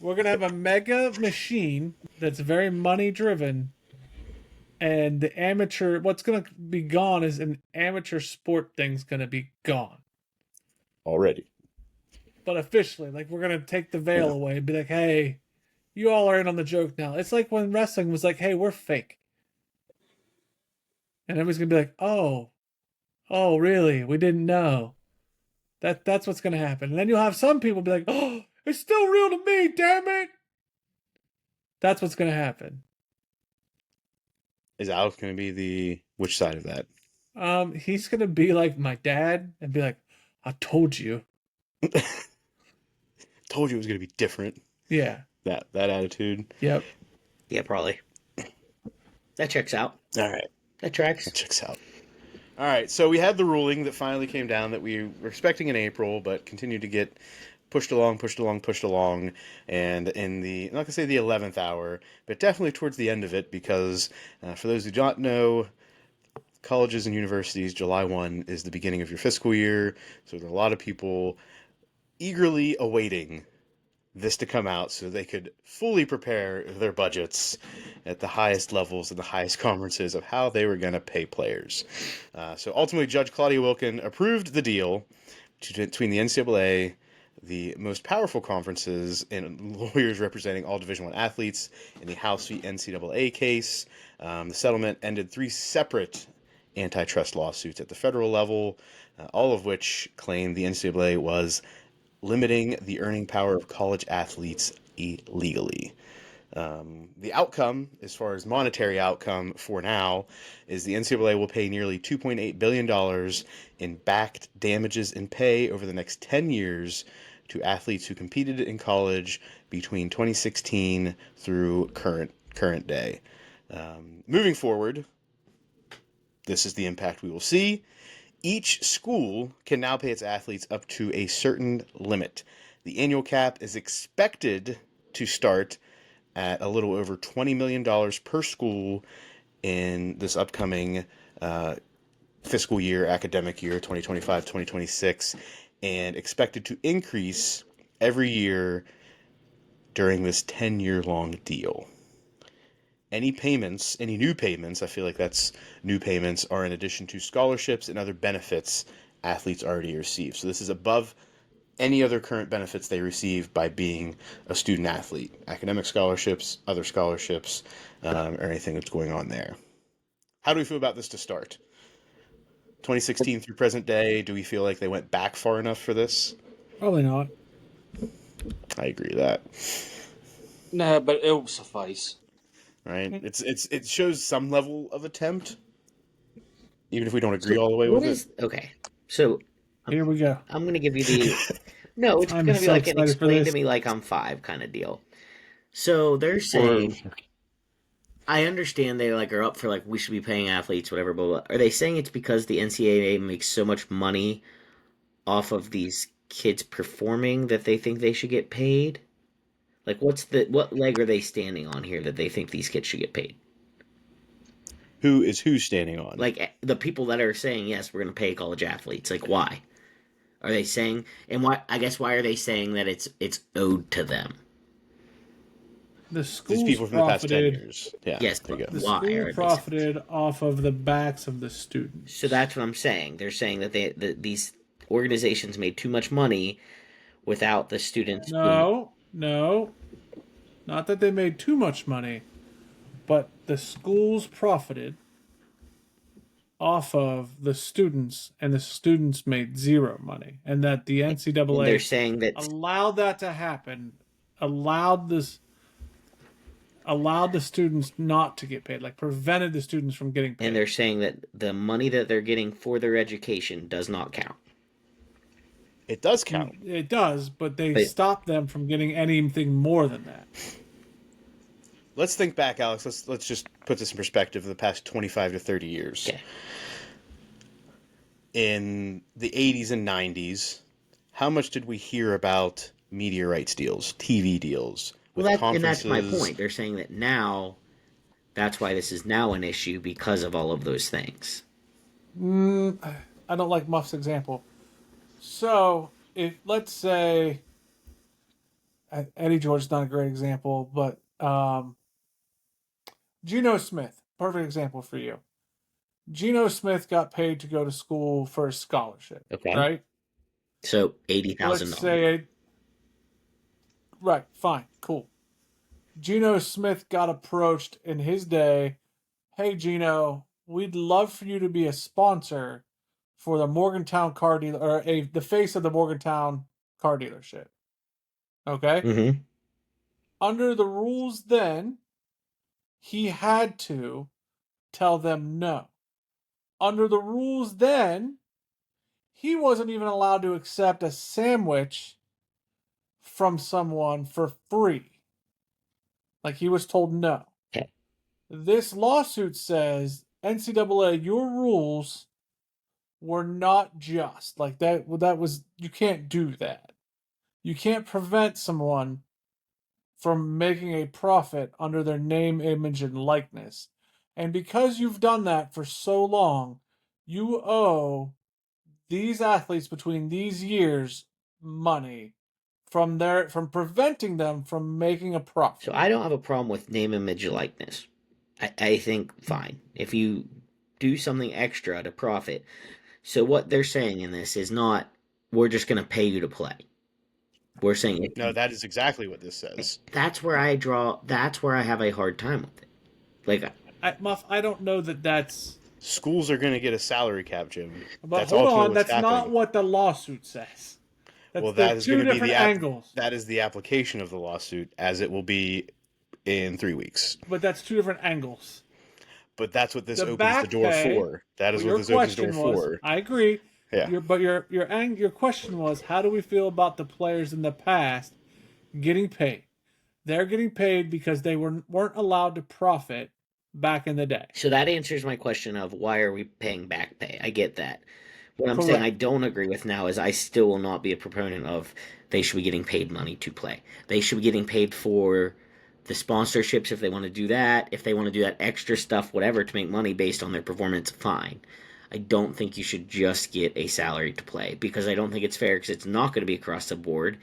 We're gonna have a mega machine that's very money driven, and the amateur. What's gonna be gone is an amateur sport thing's gonna be gone. Already. But officially, like, we're gonna take the veil Yeah. away and be like, hey, you all are in on the joke now. It's like when wrestling was like, hey, we're fake. And everybody's gonna be like, oh really? We didn't know. That's what's gonna happen. And then you'll have some people be like, oh, it's still real to me, damn it. That's what's gonna happen. Is Alex going to be the which side of that? He's gonna be like my dad and be like, I told you. Told you it was going to be different. Yeah. That attitude. Yep. Yeah, probably. That checks out. All right. That tracks. That checks out. All right. So we had the ruling that finally came down that we were expecting in April, but continued to get pushed along. And in the, I'm not going to say the 11th hour, but definitely towards the end of it, because for those who don't know, colleges and universities, July 1 is the beginning of your fiscal year. So there are a lot of people eagerly awaiting this to come out so they could fully prepare their budgets at the highest levels and the highest conferences of how they were going to pay players. So ultimately, Judge Claudia Wilkin approved the deal between the NCAA, the most powerful conferences, and lawyers representing all Division I athletes in the House v. NCAA case. The settlement ended 3 separate antitrust lawsuits at the federal level, all of which claimed the NCAA was limiting the earning power of college athletes illegally. The outcome, as far as monetary outcome for now, is the NCAA will pay nearly $2.8 billion in backed damages and pay over the next 10 years to athletes who competed in college between 2016 through current day. Moving forward, this is the impact we will see. Each school can now pay its athletes up to a certain limit. The annual cap is expected to start at a little over $20 million per school in this upcoming fiscal year, academic year, 2025-2026, and expected to increase every year during this 10-year-long deal. Any new payments, I feel like that's new payments, are in addition to scholarships and other benefits athletes already receive. So this is above any other current benefits they receive by being a student athlete. Academic scholarships, other scholarships, or anything that's going on there. How do we feel about this to start? 2016 through present day, do we feel like they went back far enough for this? Probably not. I agree with that. Nah, but it will suffice. Right? It shows some level of attempt, even if we don't agree all the way What with is it. okay? So Here we go. I'm gonna give you the no. It's I'm gonna be so like an excited for explain to this. me like I'm 5 kind of deal. So they're Or saying, I understand they like are up for like we should be paying athletes, whatever. Blah blah. Are they saying it's because the NCAA makes so much money off of these kids performing that they think they should get paid? Like, what leg are they standing on here that they think these kids should get paid? who standing on? Like the people that are saying yes, we're going to pay college athletes. Like, why are they saying? And why? I guess why are they saying that it's owed to them? The These schools people from the past 10 profited. years. Yeah, Yes, there you but go. The why school are they? profited off of the backs of the students. So that's what I'm saying. They're saying that these organizations made too much money without the students being. No, not that they made too much money, but the schools profited off of the students, and the students made zero money, and that the And they're NCAA saying that allowed that to happen, allowed the students not to get paid, like prevented the students from getting paid. and they're saying that the money that they're getting for their education does not count. It does count. It does, but they But- stopped them from getting anything more than that. Let's think back, Alex. Let's just put this in perspective of the past 25 to 30 years. Okay. In the 80s and 90s, how much did we hear about media rights deals, TV deals, with Well, conferences? and that's my point. They're saying that now, that's why this is now an issue because of all of those things. I don't like Muff's example. So, if let's say Eddie George's not a great example, but Geno Smith, perfect example for you. Geno Smith got paid to go to school for a scholarship, Okay. right? So $80,000. Let's say, right, fine, cool. Geno Smith got approached in his day. Hey, Geno, we'd love for you to be a sponsor for the Morgantown car dealer, or the face of the Morgantown car dealership. Okay? Mm-hmm. Under the rules then, he had to tell them no. Under the rules then, he wasn't even allowed to accept a sandwich from someone for free. Like, he was told no. Okay. This lawsuit says, NCAA, your rules were not just. Like, that was, you can't do that. You can't prevent someone from making a profit under their name, image, and likeness. And because you've done that for so long, you owe these athletes between these years money from preventing them from making a profit. So I don't have a problem with name, image, likeness. I think fine. If you do something extra to profit. So what they're saying in this is not, we're just going to pay you to play. We're saying No, that is exactly what this says. that's where I have a hard time with it. Like, Muff, I don't know that that's. Schools are going to get a salary cap, Jim. But That's hold ultimately on, what's that's not happening. what the lawsuit says. That's Well, that is two going to be different the angles. that is the application of the lawsuit, as it will be in 3 weeks. But that's two different angles. But that's what this The opens back the door pay, for. That is Your what this opens the question door was, for. I agree. Yeah. Your question was, how do we feel about the players in the past getting paid? They're getting paid because they weren't allowed to profit back in the day. so that answers my question of why are we paying back pay? I get that. What I'm Correct. saying I don't agree with now is I still will not be a proponent of they should be getting paid money to play. They should be getting paid for the sponsorships if they want to do that. If they want to do that extra stuff, whatever, to make money based on their performance, fine. I don't think you should just get a salary to play because I don't think it's fair because it's not going to be across the board.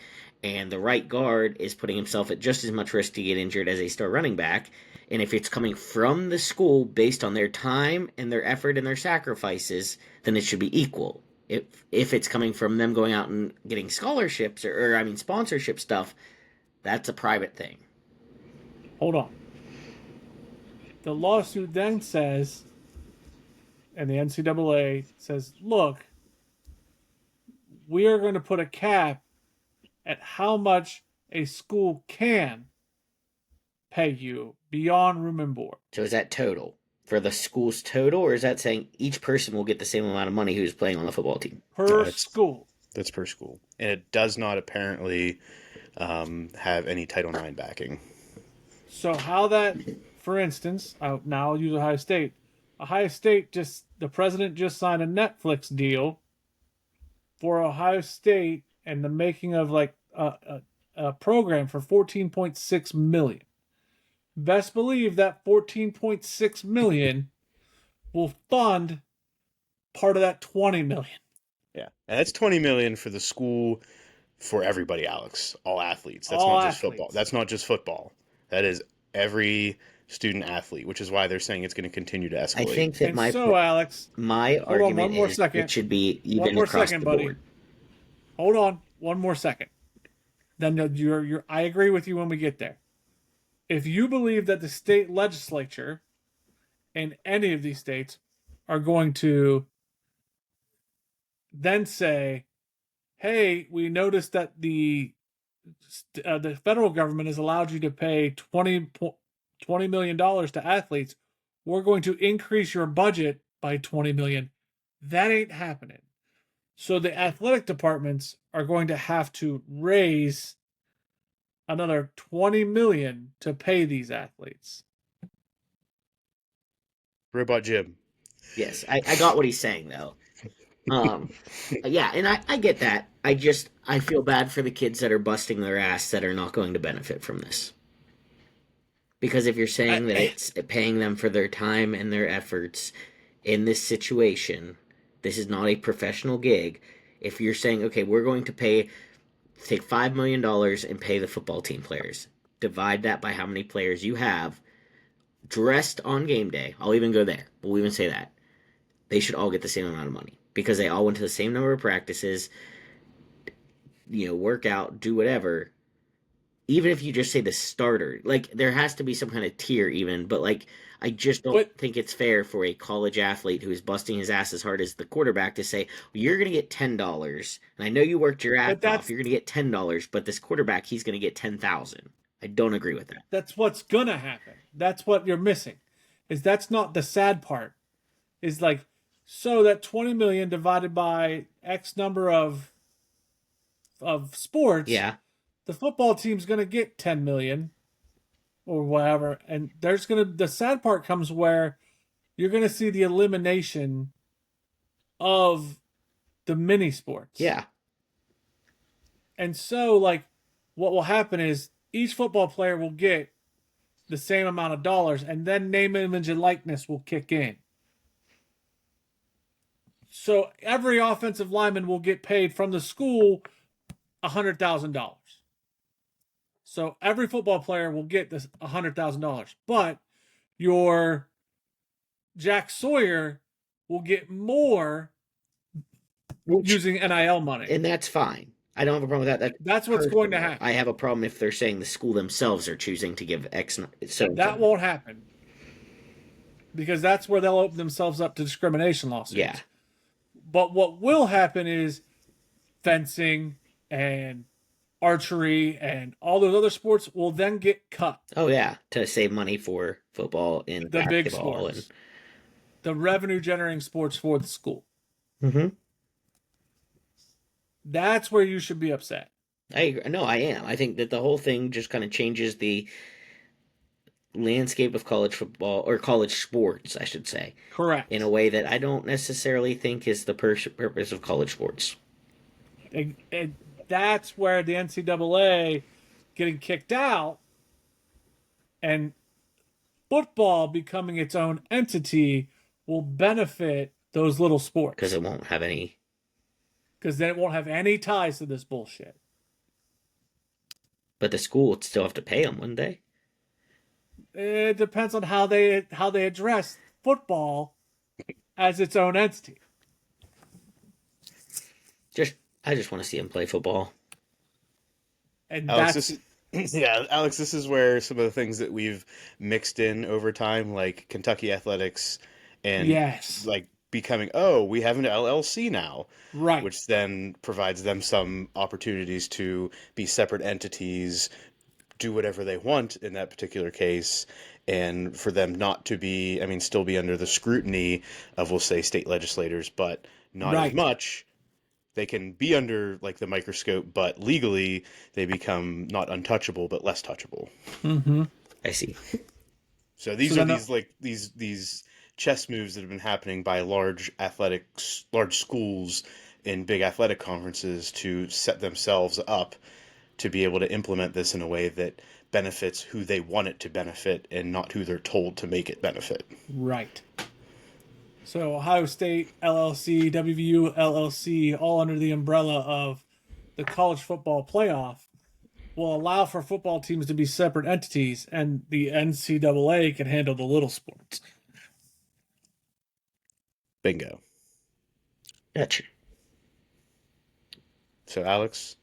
And the right guard is putting himself at just as much risk to get injured as a star running back. And if it's coming from the school based on their time and their effort and their sacrifices, then it should be equal. If it's coming from them going out and getting scholarships or sponsorship stuff, that's a private thing. Hold on. The lawsuit then says and the NCAA says, look, we are going to put a cap at how much a school can pay you beyond room and board. So is that total for the school's total, or is that saying each person will get the same amount of money who's playing on the football team? Per school. That's per school. And it does not apparently have any Title IX backing. So how that, for instance, now I'll use Ohio State. Ohio State the president just signed a Netflix deal for Ohio State and the making of like a program for $14.6 million. Best believe that $14.6 million will fund part of that $20 million. Yeah, and that's $20 million for the school, for everybody, Alex. All athletes. That's All not just athletes. football. That's not just football. That is every student athlete, which is why they're saying it's going to continue to escalate. I think that Alex, my argument is it should be even across the board. Hold on, one more second. Then I agree with you when we get there. If you believe that the state legislature in any of these states are going to then say, hey, we noticed that the federal government has allowed you to pay $20 million to athletes, we're going to increase your budget by $20 million. That ain't happening. So the athletic departments are going to have to raise another $20 million to pay these athletes. Robot Jim. Yes, I got what he's saying though. Yeah, and I get that. I feel bad for the kids that are busting their ass that are not going to benefit from this. Because if you're saying that it's paying them for their time and their efforts in this situation, this is not a professional gig. If you're saying, okay, we're going to take $5 million and pay the football team players, divide that by how many players you have dressed on game day. I'll even go there. We'll even say that. They should all get the same amount of money because they all went to the same number of practices, work out, do whatever. Even if you just say the starter, like there has to be some kind of tier even, but like I just don't think it's fair for a college athlete who is busting his ass as hard as the quarterback to say, well, you're going to get $10. And I know you worked your ass off. You're going to get $10, but this quarterback, he's going to get $10,000. I don't agree with that. That's what's going to happen. That's what you're missing. That's not the sad part. Is like, so that 20 million divided by X number of sports. Yeah. The football team's going to get 10 million or whatever. And the sad part comes where you're going to see the elimination of the mini sports. Yeah. And so like what will happen is each football player will get the same amount of dollars and then name, image, and likeness will kick in. So every offensive lineman will get paid from the school $100,000. So every football player will get this $100,000. But your Jack Sawyer will get more using NIL money. And that's fine. I don't have a problem with that. That's what's going to happen. I have a problem if they're saying the school themselves are choosing to give X. So that won't happen. Because that's where they'll open themselves up to discrimination lawsuits. Yeah. But what will happen is fencing and archery and all those other sports will then get cut. Oh, yeah. To save money for football and the basketball. Big sports. The revenue-generating sports for the school. Mm-hmm. That's where you should be upset. I agree. No, I am. I think that the whole thing just kind of changes the landscape of college football, or college sports, I should say. Correct. In a way that I don't necessarily think is the purpose of college sports. And that's where the NCAA getting kicked out and football becoming its own entity will benefit those little sports. Because it won't have any... Because then it won't have any ties to this bullshit. But the school would still have to pay them, wouldn't they? It depends on how they address football as its own entity. I just want to see them play football. And Alex, Alex, this is where some of the things that we've mixed in over time, like Kentucky athletics and yes, like becoming, oh, we have an LLC now, Right. which then provides them some opportunities to be separate entities, do whatever they want in that particular case, and for them not to be, I mean, still be under the scrutiny of, we'll say, state legislators, but not as Right. much. They can be under like the microscope, but legally they become not untouchable, but less touchable. Mm-hmm. I see. So these So are then, these chess moves that have been happening by large schools in big athletic conferences to set themselves up to be able to implement this in a way that benefits who they want it to benefit and not who they're told to make it benefit. right. So Ohio State, LLC, WVU, LLC, all under the umbrella of the college football playoff, will allow for football teams to be separate entities, and the NCAA can handle the little sports. Bingo. Gotcha. So Alex,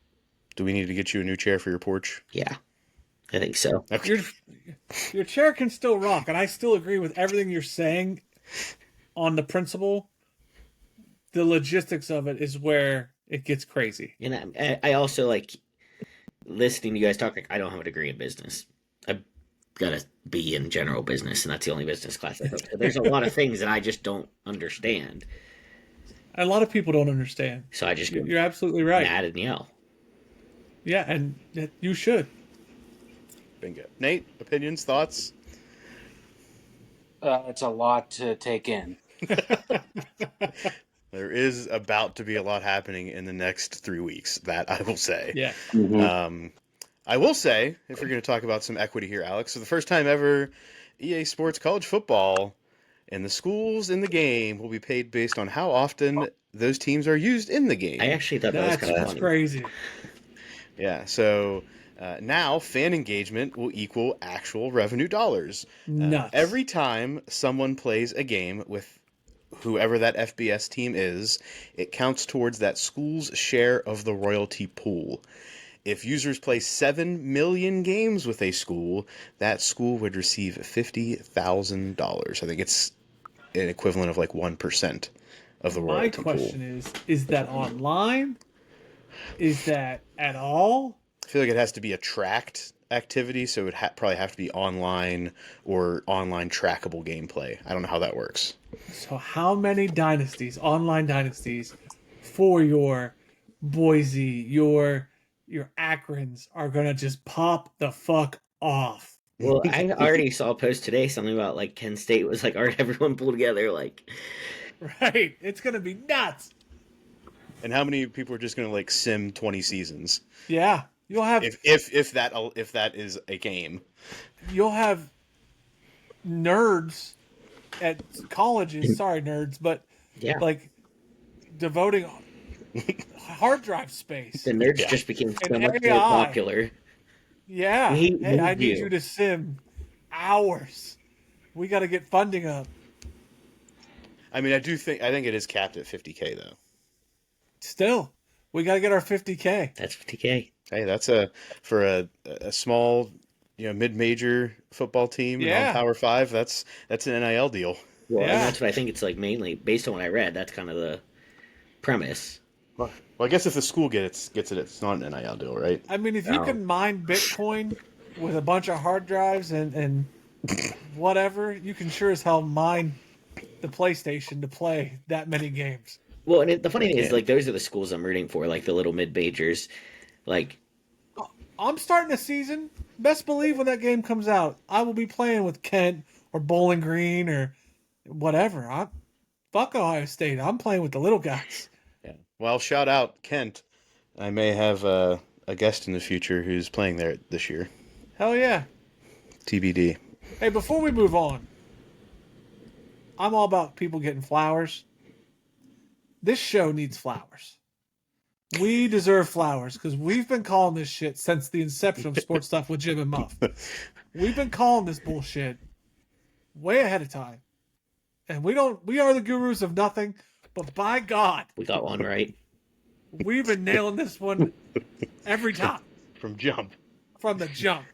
do we need to get you a new chair for your porch? Yeah, I think so. Okay. Your chair can still rock, and I still agree with everything you're saying on the principle. The logistics of it is where it gets crazy. And I also like listening to you guys talk. Like, I don't have a degree in business. I've got a B in general business, and that's the only business class I took. So there's a lot of things that I just don't understand. A lot of people don't understand. So I just go You're absolutely right. mad and yell. Yeah, and you should. Bingo. Nate, opinions, thoughts? It's a lot to take in. There is about to be a lot happening in the next 3 weeks, that I will say. Yeah. I will say, if we're going to talk about some equity here, Alex, for the first time ever, EA Sports College Football and the schools in the game will be paid based on how often those teams are used in the game. I actually thought that was kind of That's funny. crazy. Yeah, so now fan engagement will equal actual revenue dollars. Nuts. Every time someone plays a game with whoever that FBS team is, it counts towards that school's share of the royalty pool. If users play 7 million games with a school, that school would receive $50,000. I think it's an equivalent of like 1% of the royalty pool. My question is that online? Is that at all? I feel like it has to be a tracked activity, so it would probably have to be online or online trackable gameplay. I don't know how that works. So how many dynasties, online dynasties, for your Boise, your Akrons are gonna just pop the fuck off? Well, I already saw a post today, something about like Kent State was like, all right, everyone pull together, like. Right, it's gonna be nuts. And how many people are just going to like sim 20 seasons? Yeah, you'll have If that is a game. you'll have nerds at colleges. Sorry, nerds, but Yeah. like devoting hard drive space. The nerds Yeah. just became so And much more AI. popular. Yeah, We hey, I need need you. you to sim hours. We got to get funding up. I mean, I think it is capped at 50K though. Still, we got to get our 50K. That's 50K. Hey, that's for a small, mid-major football team Yeah. on Power 5. That's an NIL deal. Well, Yeah. and that's what I think it's like mainly based on what I read. That's kind of the premise. Well, I guess if the school gets it, it's not an NIL deal, right? I mean, if you No. can mine Bitcoin with a bunch of hard drives and whatever, you can sure as hell mine the PlayStation to play that many games. Well, and the funny thing is, Yeah. like, those are the schools I'm rooting for, like the little mid-majors. Like, I'm starting a season. Best believe when that game comes out, I will be playing with Kent or Bowling Green or whatever. Fuck Ohio State. I'm playing with the little guys. Yeah. Well, shout out Kent. I may have a guest in the future who's playing there this year. Hell yeah. TBD. Hey, before we move on, I'm all about people getting flowers. This show needs flowers. We deserve flowers because we've been calling this shit since the inception of Sports Stuff with Jim and Muff. We've been calling this bullshit way ahead of time. And we are the gurus of nothing, but by God, we got one right. we've been nailing this one every time From jump. from the jump.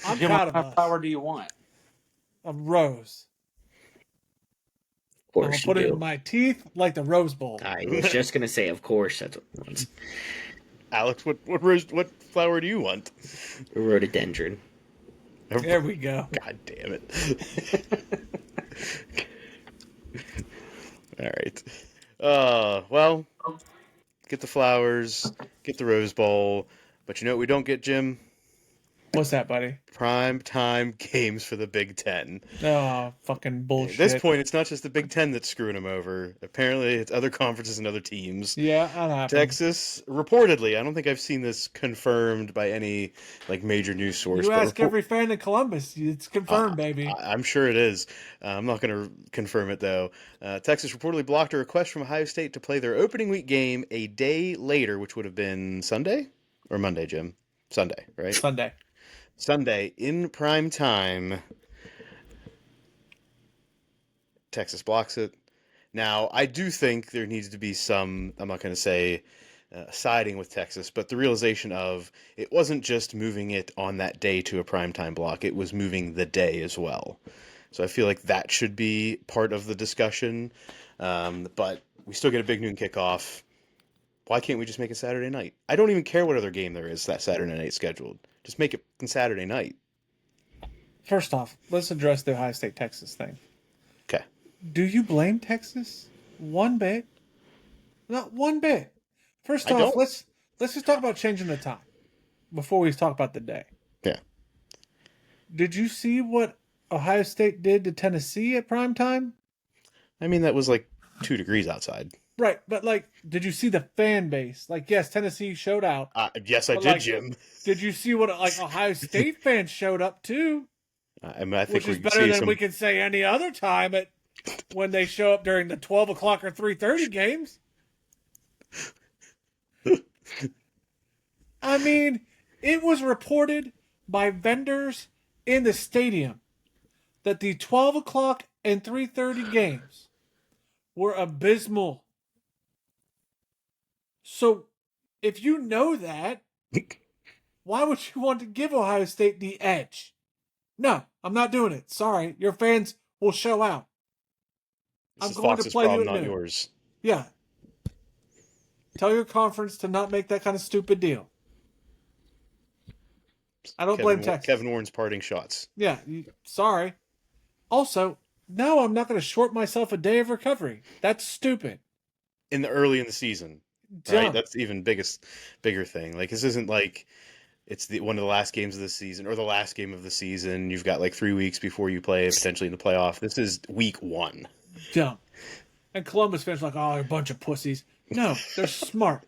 I'm Jim, proud what of kind of us. flower do you want? A rose. Of course you put it do. in my teeth like the Rose Bowl. I was just gonna say, of course, that's what Alex, what flower do you want? rhododendron. There we go. God damn it. All right. Well, get the flowers, get the Rose Bowl, but you know what we don't get, Jim? What's that, buddy? Prime time games for the Big Ten. Oh, fucking bullshit. At this point, it's not just the Big Ten that's screwing them over. Apparently, it's other conferences and other teams. Yeah, that happened. Texas, reportedly, I don't think I've seen this confirmed by any major news source. You but ask every fan in Columbus, it's confirmed, baby. I'm sure it is. I'm not going to confirm it, though. Texas reportedly blocked a request from Ohio State to play their opening week game a day later, which would have been Sunday? Or Monday, Jim? Sunday, right? Sunday in prime time. Texas blocks it. Now, I do think there needs to be some, I'm not going to say siding with Texas, but the realization of it wasn't just moving it on that day to a primetime block, it was moving the day as well. So I feel like that should be part of the discussion. But we still get a big noon kickoff. Why can't we just make it Saturday night? I don't even care what other game there is that Saturday night scheduled. Just make it Saturday night. First off, let's address the Ohio State-Texas thing. Okay. Do you blame Texas? One bit? Not one bit. First off, let's just talk about changing the time before we talk about the day. Yeah. Did you see what Ohio State did to Tennessee at prime time? I mean, that was 2 degrees outside. Right, but did you see the fan base? Yes, Tennessee showed out. Yes, I did, Jim. Did you see what Ohio State fans showed up too? I think which is better than we can say any other time when they show up during the 12 o'clock or 3:30 games. I mean, it was reported by vendors in the stadium that the 12 o'clock and 3:30 games were abysmal. So, if you know that, why would you want to give Ohio State the edge? No, I'm not doing it. Sorry, your fans will show out. This is Fox's problem, not yours. Yeah. Tell your conference to not make that kind of stupid deal. I don't blame Texas. Kevin Warren's parting shots. Yeah, sorry. Also, no, I'm not going to short myself a day of recovery. That's stupid. Early in the season. Dumb. Right? That's even bigger thing. This isn't it's one of the last games of the season or the last game of the season. You've got 3 weeks before you play potentially in the playoff. This is week 1. Dumb. And Columbus fans are they're a bunch of pussies. No, they're smart.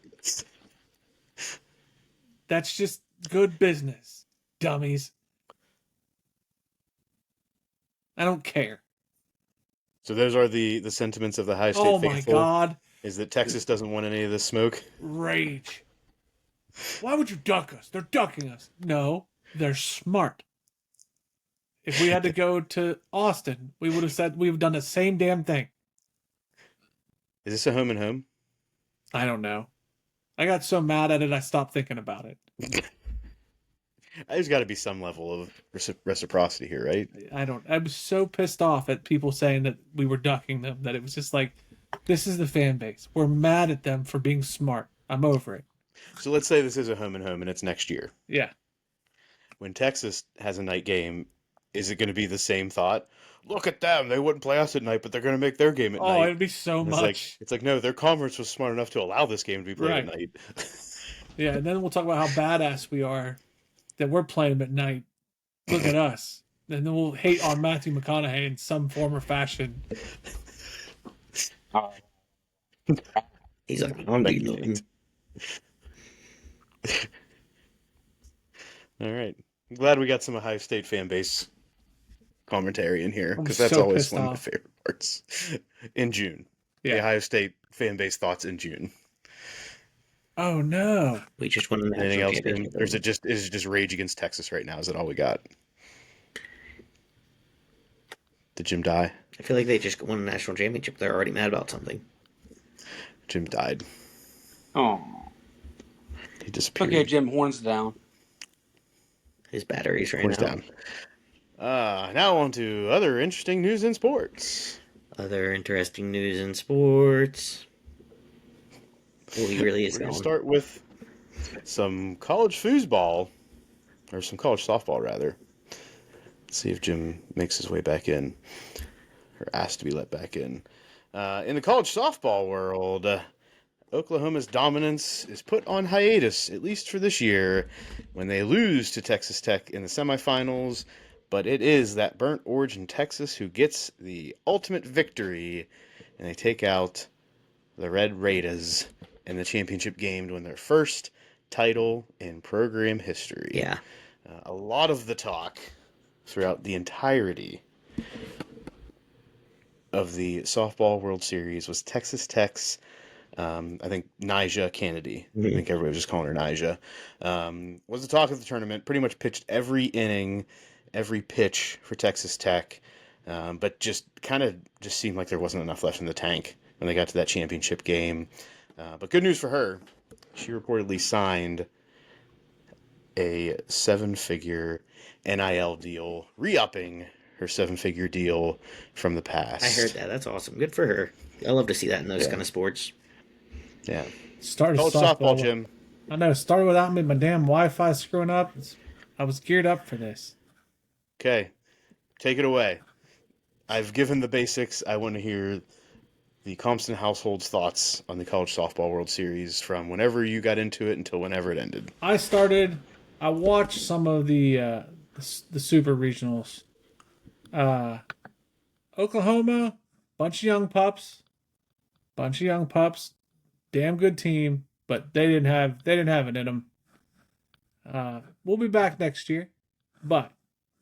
That's just good business, dummies. I don't care. So those are the sentiments of the Ohio State faithful. Oh my God. Is that Texas doesn't want any of this smoke? Rage. Why would you duck us? They're ducking us. No, they're smart. If we had to go to Austin, we would have said we've done the same damn thing. Is this a home and home? I don't know. I got so mad at it, I stopped thinking about it. There's got to be some level of reciprocity here, right? I was so pissed off at people saying that we were ducking them that it was just this is the fan base. We're mad at them for being smart. I'm over it. So let's say this is a home and home and it's next year. Yeah. When Texas has a night game, is it going to be the same thought? Look at them. They wouldn't play us at night, but they're going to make their game at night. Oh, it'd be so much. It's no, their conference was smart enough to allow this game to be played at night. Yeah, and then we'll talk about how badass we are that we're playing them at night. Look at us. And then we'll hate on Matthew McConaughey in some form or fashion. He's like, I'm not looking. All right. I'm glad we got some Ohio State fan base commentary in here because that's so always one off. of my favorite parts. In June. Yeah. The Ohio State fan base thoughts in June. Oh no. We just won the national Anything else? championship. Or is it just rage against Texas right now? Is that all we got? Did Jim die? I feel like they just won a national championship. They're already mad about something. Jim died. Oh. He disappeared. Okay, Jim, horns down. His batteries right Horns now. down. Now on to other interesting news in sports. Other interesting news in sports. Well, he really is We're going to going. start with some college foosball, or some college softball, rather. Let's see if Jim makes his way back in, or asked to be let back in. In the college softball world, Oklahoma's dominance is put on hiatus, at least for this year, when they lose to Texas Tech in the semifinals. But it is that burnt orange in Texas who gets the ultimate victory, and they take out the Red Raiders in the championship game to win their first title in program history. Yeah. A lot of the talk throughout the entirety of the softball World Series was Texas Tech's, I think, Nyjah Kennedy. I think everybody was just calling her Nyjah. Was the talk of the tournament. Pretty much pitched every inning, every pitch for Texas Tech, but just seemed like there wasn't enough left in the tank when they got to that championship game. But good news for her. She reportedly signed a 7-figure NIL deal, re-upping her 7-figure deal from the past. I heard that. That's awesome. Good for her. I love to see that in those kind of sports. Yeah. Started College softball, Jim. I know. Started without me. My damn Wi-Fi screwing up. I was geared up for this. Okay. Take it away. I've given the basics. I want to hear the Compton household's thoughts on the College Softball World Series from whenever you got into it until whenever it ended. I watched some of the super regionals. Oklahoma, bunch of young pups. Damn good team, but they didn't have it in them. We'll be back next year, but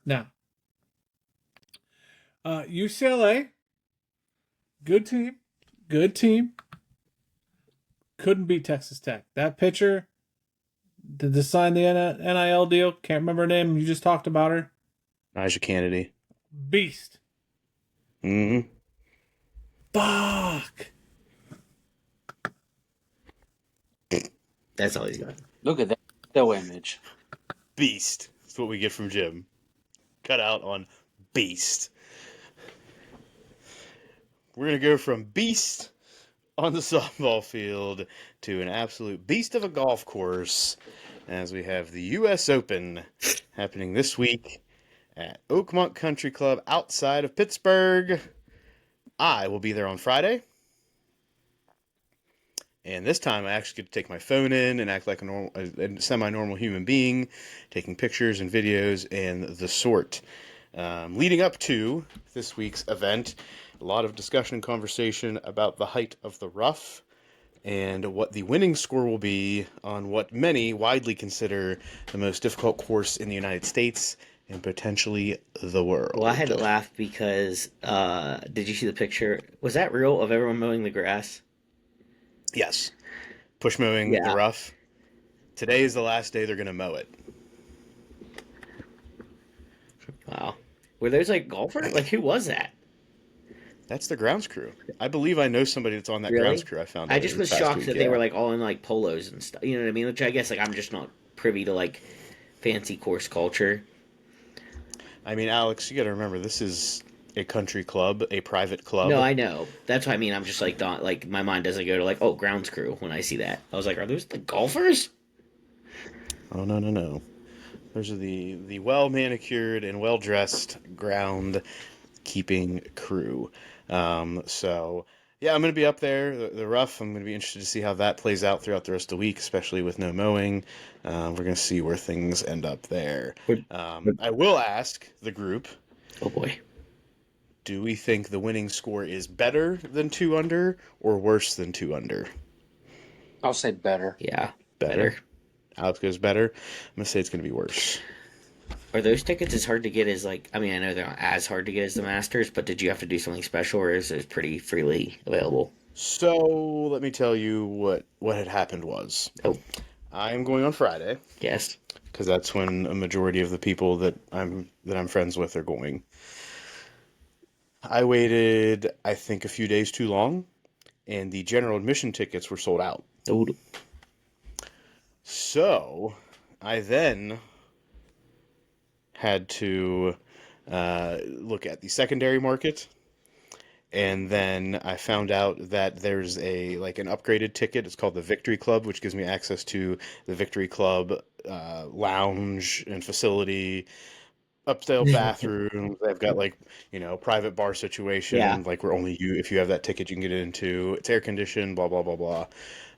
now UCLA, good team. Couldn't beat Texas Tech. That pitcher to sign the NIL deal, can't remember her name. You just talked about her. Nyjah Kennedy. Beast. Mm-hmm. Fuck. That's all he's got. Look at that still image. Beast. That's what we get from Jim. Cut out on beast. We're going to go from beast on the softball field to an absolute beast of a golf course as we have the U.S. Open happening this week at Oakmont Country Club outside of Pittsburgh. I will be there on Friday. And this time I actually get to take my phone in and act like a semi-normal human being, taking pictures and videos and the sort. Leading up to this week's event, a lot of discussion and conversation about the height of the rough and what the winning score will be on what many widely consider the most difficult course in the United States and potentially the world. Well, I had to laugh because did you see the picture? Was that real of everyone mowing the grass? Yes. Push mowing the rough. Today is the last day they're going to mow it. Wow. Were those like golfers? Like, who was that? That's the grounds crew. I believe I know somebody that's on that Really? grounds crew. I found out I just was this past shocked week, that they were like all in like polos and stuff. You know what I mean? Which I guess like I'm just not privy to like fancy course culture. I mean, Alex, you got to remember this is a country club, a private club. No, I know. That's what I mean. I'm just like not like my mind doesn't go to like, oh, grounds crew when I see that. I was like, are those the golfers? Oh no. Those are the well manicured and well dressed ground keeping crew. So yeah, I'm going to be up there. The rough, I'm going to be interested to see how that plays out throughout the rest of the week, especially with no mowing. We're going to see where things end up there. I will ask the group. Oh boy. Do we think the winning score is better than 2 under or worse than 2 under? I'll say better. Yeah, Better. Alex goes better. I'm going to say it's going to be worse. Are those tickets as hard to get as like? I mean, I know they're not as hard to get as the Masters, but did you have to do something special, or is it pretty freely available? So let me tell you what had happened was. Oh, I am going on Friday yes. because that's when a majority of the people that I'm friends with are going. I waited, I think, a few days too long, and the general admission tickets were sold out. Oh, So I then had to look at the secondary market, And then I found out that there's an upgraded ticket. It's called the Victory Club, which gives me access to the Victory Club lounge and facility, upscale bathrooms. They've got private bar Yeah. situation, like where only you, if you have that ticket, you can get into. It's air conditioned, blah blah blah blah.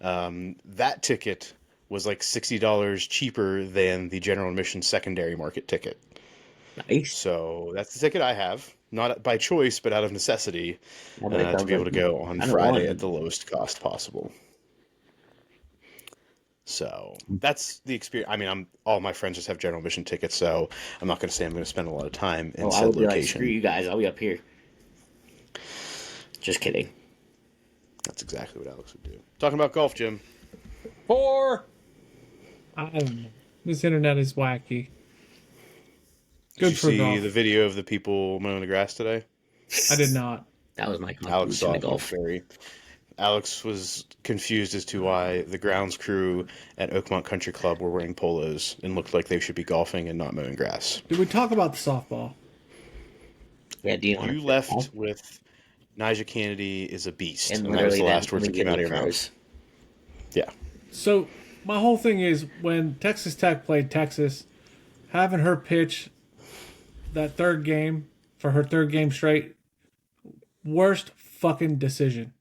That ticket was like $60 cheaper than the general admission secondary market ticket. Nice. So that's the ticket I have, not by choice, but out of necessity, Yeah, but it to sounds be able like to go on I don't Friday want at the lowest cost possible. So that's the experience. I mean, all my friends just have general admission tickets, so I'm not going to say I'm going to spend a lot of time in I said would be like, screw location. you guys, I'll be up here. Just kidding. That's exactly what Alex would do. Talking about golf, Jim. 4. I don't know. This internet is wacky. Did you Good for see golf. the video of the people mowing the grass today? I did not. That was my Alex contribution saw to it. golf. Alex was confused as to why the grounds crew at Oakmont Country Club were wearing polos and looked like they should be golfing and not mowing grass. Did we talk about the softball? Yeah, do you want You left with Nyjah Kennedy is a beast, and and that was literally the then last words that came out of your mouth. Yeah. So my whole thing is when Texas Tech played Texas, having her pitch that third game for her third game straight, worst fucking decision.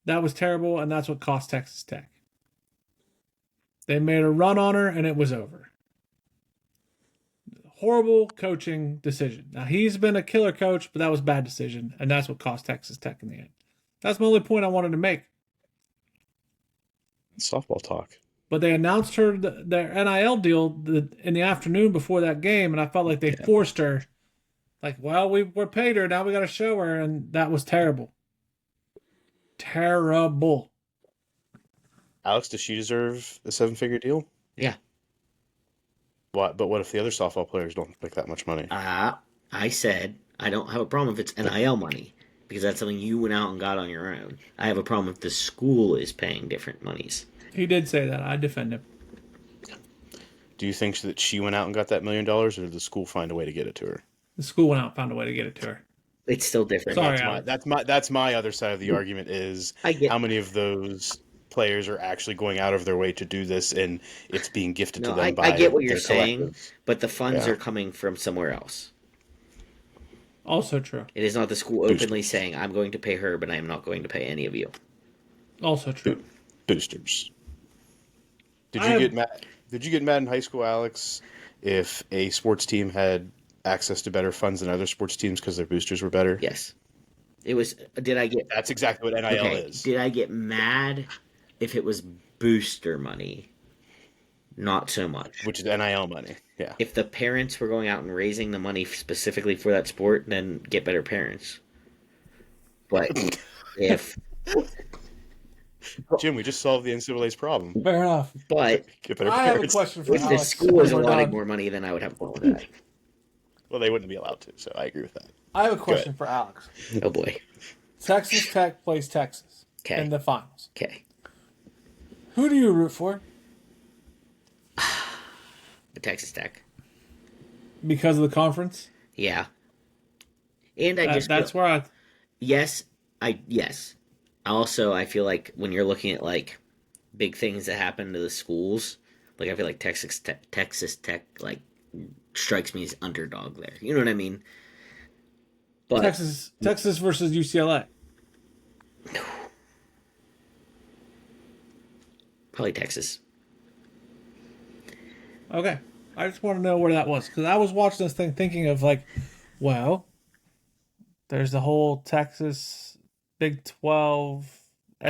That was terrible, and that's what cost Texas Tech. They made a run on her, and it was over. Horrible coaching decision. Now, he's been a killer coach, but that was a bad decision, and that's what cost Texas Tech in the end. That's my only point I wanted to make. Softball talk. But they announced her their NIL deal in the afternoon before that game, and I felt like they forced her. Like, well, we're paid her, now we got to show her, and that was terrible. Terrible. Alex, does she deserve a 7-figure deal? Yeah. What? But what if the other softball players don't make that much money? I said I don't have a problem if it's NIL money because that's something you went out and got on your own. I have a problem if the school is paying different monies. He did say that. I defend him. Do you think that she went out and got that $1 million, or did the school find a way to get it to her? The school went out and found a way to get it to her. It's still different. Sorry, That's my other side of the argument is how many of those players are actually going out of their way to do this, and it's being gifted to them by I get what you're their saying, collective. but the funds are coming from somewhere else. Also true. It is not the school openly saying, I'm going to pay her, but I am not going to pay any of you. Also true. Boosters. Did you get mad in high school, Alex, if a sports team had access to better funds than other sports teams because their boosters were better? Yes. It was. Did I get? That's exactly what NIL is. Did I get mad if it was booster money? Not so much. Which is NIL money. Yeah. If the parents were going out and raising the money specifically for that sport, then get better parents. But if Jim, we just solved the NCAA's problem. Fair enough. But Get better I have a parents. question for if the Alex. school is We're allotting done. more money, then I would have a problem with that. Well, they wouldn't be allowed to, so I agree with that. I have a question for Alex. Oh boy. Texas Tech plays Texas in the finals. Okay. Who do you root for? The Texas Tech. Because of the conference? Yeah. And I just that's where I. yes. Also, I feel like when you're looking at like big things that happen to the schools, like I feel like Texas Tech like strikes me as underdog there. You know what I mean? But Texas versus UCLA. probably Texas. Okay. I just want to know where that was. Because I was watching this thing thinking of like, well, there's the whole Texas Big 12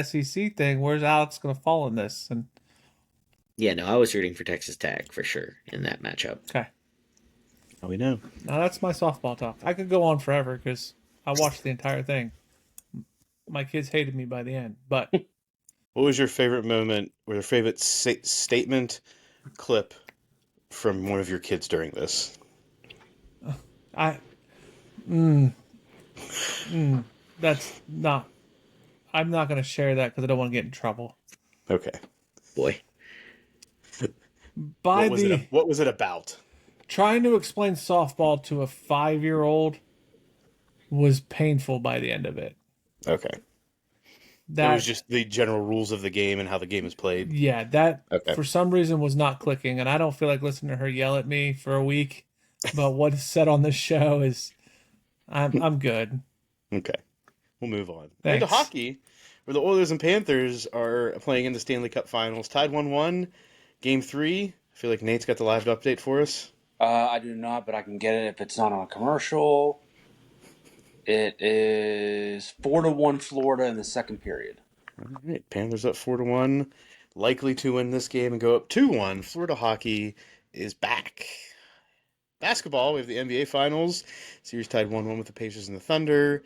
SEC thing. Where's Alex going to fall in this? And Yeah, no, I was rooting for Texas Tech for sure in that matchup. okay. Oh, we know. Now that's my softball talk. I could go on forever because I watched the entire thing. My kids hated me by the end. But What was your favorite moment or your favorite statement clip from one of your kids during this? that's not. I'm not going to share that because I don't want to get in trouble. Okay. Boy. By What was it about? trying to explain softball to a 5-year-old was painful by the end of it. Okay. It was just the general rules of the game and how the game is played. Yeah, that Okay. for some reason was not clicking, and I don't feel like listening to her yell at me for a week about what is said on this show is. I'm good. Okay. We'll move on. Thanks. Into hockey, where the Oilers and Panthers are playing in the Stanley Cup Finals. Tied 1-1. Game 3. I feel like Nate's got the live update for us. I do not, but I can get it if it's not on a commercial. It is 4-1 Florida in the second period. All right. Panthers up 4-1. Likely to win this game and go up 2-1. Florida hockey is back. Basketball, we have the NBA Finals. Series tied 1-1 with the Pacers and the Thunder.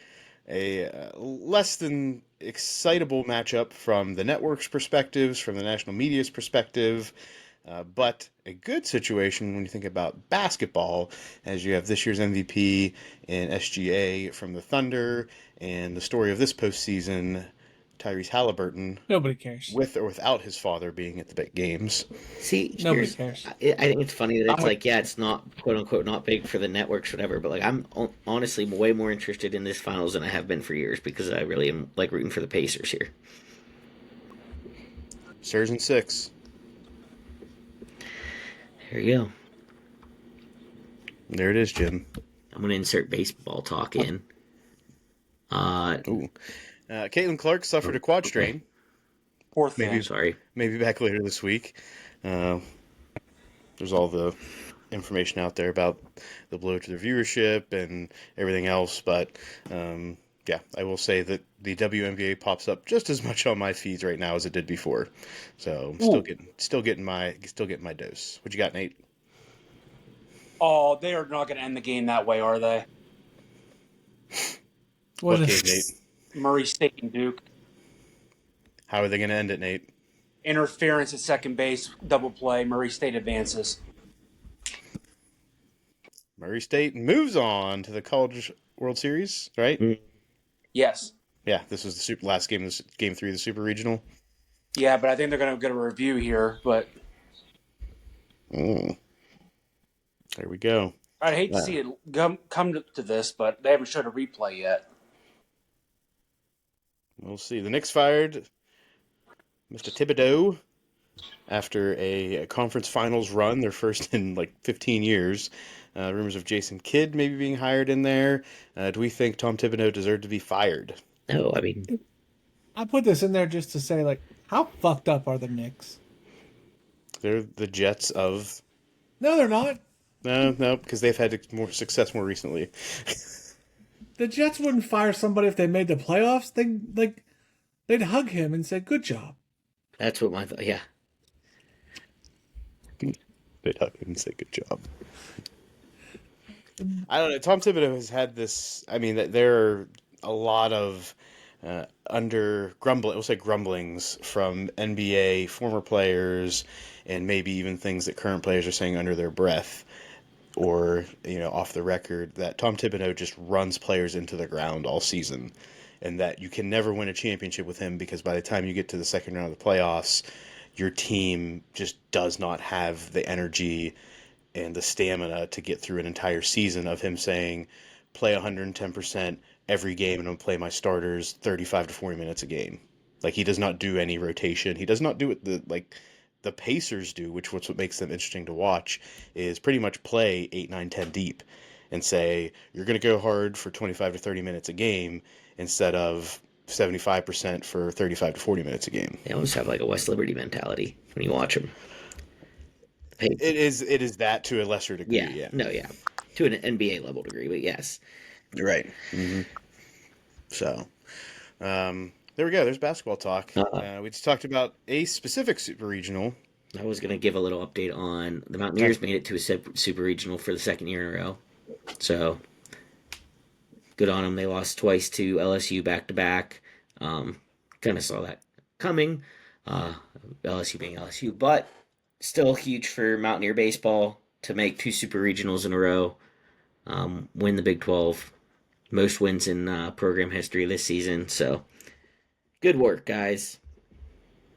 A less than excitable matchup from the network's perspectives, from the national media's perspective, but a good situation when you think about basketball, as you have this year's MVP in SGA from the Thunder, and the story of this postseason, Tyrese Halliburton, Nobody cares. with or without his father being at the big games. See, Nobody cares. I think it's funny that it's like, yeah, it's not quote unquote not big for the networks, whatever. But like, I'm honestly way more interested in this finals than I have been for years because I really am like rooting for the Pacers here. Sirs in 6. There you go. There it is, Jim. I'm gonna insert baseball talk in. Ooh. Caitlin Clark suffered a quad strain. Poor thing. Maybe- Sorry. Maybe back later this week. There's all the information out there about the blow to the viewership and everything else, but yeah, I will say that the WNBA pops up just as much on my feeds right now as it did before. So still getting my dose. What you got, Nate? Oh, they are not going to end the game that way, are they? What game, is- Nate? Murray State and Duke. How are they going to end it, Nate? Interference at second base, double play. Murray State advances. Murray State moves on to the College World Series, right? Mm. Yes. Yeah, this was the last game, game 3 of the Super Regional. Yeah, but I think they're going to get a review here. But There we go. I'd hate to see it come to this, but they haven't showed a replay yet. We'll see. The Knicks fired Mr. Thibodeau after a conference finals run, their first in like 15 years. Rumors of Jason Kidd maybe being hired in there. Do we think Tom Thibodeau deserved to be fired? No, I mean, I put this in there just to say, like, how fucked up are the Knicks? They're the Jets of... No, they're not. No, because they've had more success more recently. The Jets wouldn't fire somebody if they made the playoffs. They'd hug him and say, "Good job." that's what my thought. Yeah, They'd hug him and say, good job. I don't know. Tom Thibodeau has had this... I mean, there are a lot of grumblings from NBA former players and maybe even things that current players are saying under their breath or, off the record, that Tom Thibodeau just runs players into the ground all season and that you can never win a championship with him because by the time you get to the second round of the playoffs, your team just does not have the energy and the stamina to get through an entire season of him saying, play 110% every game and I'm going to play my starters 35 to 40 minutes a game. Like, he does not do any rotation. He does not do what the Pacers do, which what makes them interesting to watch, is pretty much play 8, 9, 10 deep and say, you're going to go hard for 25 to 30 minutes a game instead of 75% for 35 to 40 minutes a game. they almost have like a West Liberty mentality when you watch them. It is that to a lesser degree, yeah. No, yeah. To an NBA level degree, but yes. You're right. Mm-hmm. So, there we go. There's basketball talk. We just talked about a specific super regional. I was going to give a little update on the Mountaineers made it to a super regional for the second year in a row. So, good on them. They lost twice to LSU back-to-back. Kind of saw that coming. LSU being LSU. But still huge for Mountaineer baseball to make 2 super regionals in a row. Win the Big 12. Most wins in program history this season. So, good work, guys.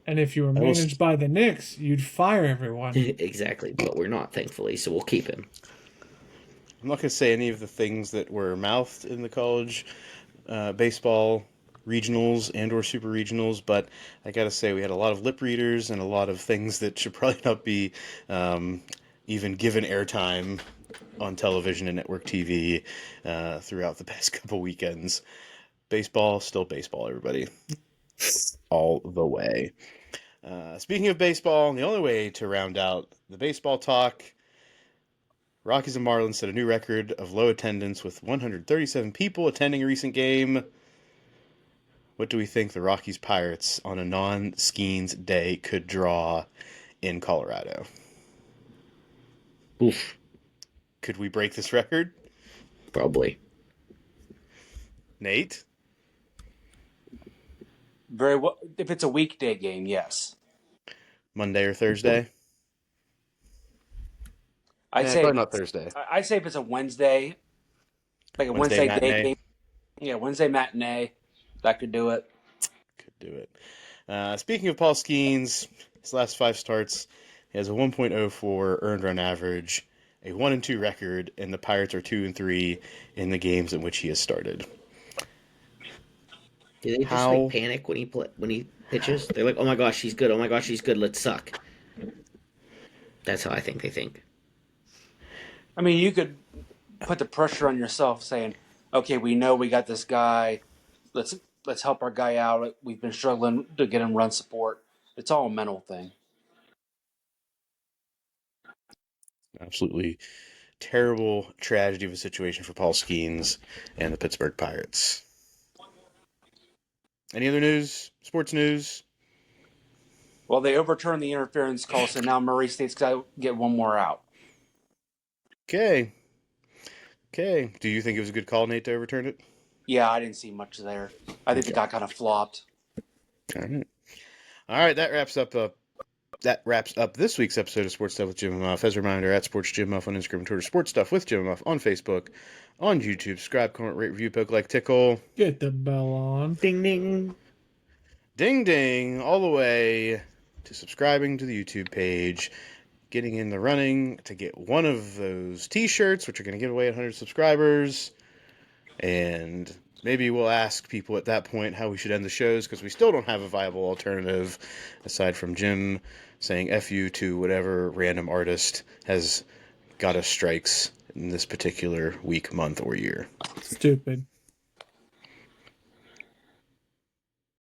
And if you were managed by the Knicks, you'd fire everyone. Exactly, but we're not, thankfully, so we'll keep him. I'm not going to say any of the things that were mouthed in the college baseball regionals and or super regionals, but I got to say we had a lot of lip readers and a lot of things that should probably not be even given airtime on television and network TV throughout the past couple weekends. Baseball, still baseball, everybody. All the way. Speaking of baseball, the only way to round out the baseball talk, Rockies and Marlins set a new record of low attendance with 137 people attending a recent game. What do we think the Rockies Pirates on a non-Skeens day could draw in Colorado? Oof, Could we break this record? probably. Nate? Very well. If it's a weekday game, yes. Monday or Thursday? I'd say Probably not Thursday. I'd say if it's a Wednesday, like a Wednesday Wednesday day matinee? game, yeah, Wednesday matinee, that could do it. Could do it. Speaking of Paul Skeens, his last 5 starts, he has a 1.04 earned run average, a 1-2 record, and the Pirates are 2-3 in the games in which he has started. Do they just like panic when he pitches? They're like, "Oh my gosh, he's good! Oh my gosh, he's good! Let's suck." That's how I think they think. I mean, you could put the pressure on yourself, saying, "Okay, we know we got this guy. Let's help our guy out. We've been struggling to get him run support." It's all a mental thing. Absolutely terrible tragedy of a situation for Paul Skeens and the Pittsburgh Pirates. Any other news? Sports news? Well, they overturned the interference call, so now Murray State's got to get one more out. Okay. Do you think it was a good call, Nate, to overturn it? Yeah, I didn't see much there. I think the guy kind of flopped. All right. That wraps up this week's episode of Sports Stuff with Jim and Muff. As a reminder, at Sports Jim Muff on Instagram and Twitter, Sports Stuff with Jim and Muff on Facebook, on YouTube. Subscribe, comment, rate, review, poke, like, tickle. Get the bell on. Ding ding. Ding ding, all the way to subscribing to the YouTube page, getting in the running to get one of those t-shirts, which are going to give away 100 subscribers, and maybe we'll ask people at that point how we should end the shows, because we still don't have a viable alternative aside from Jim saying F you to whatever random artist has got us strikes in this particular week, month, or year. Stupid.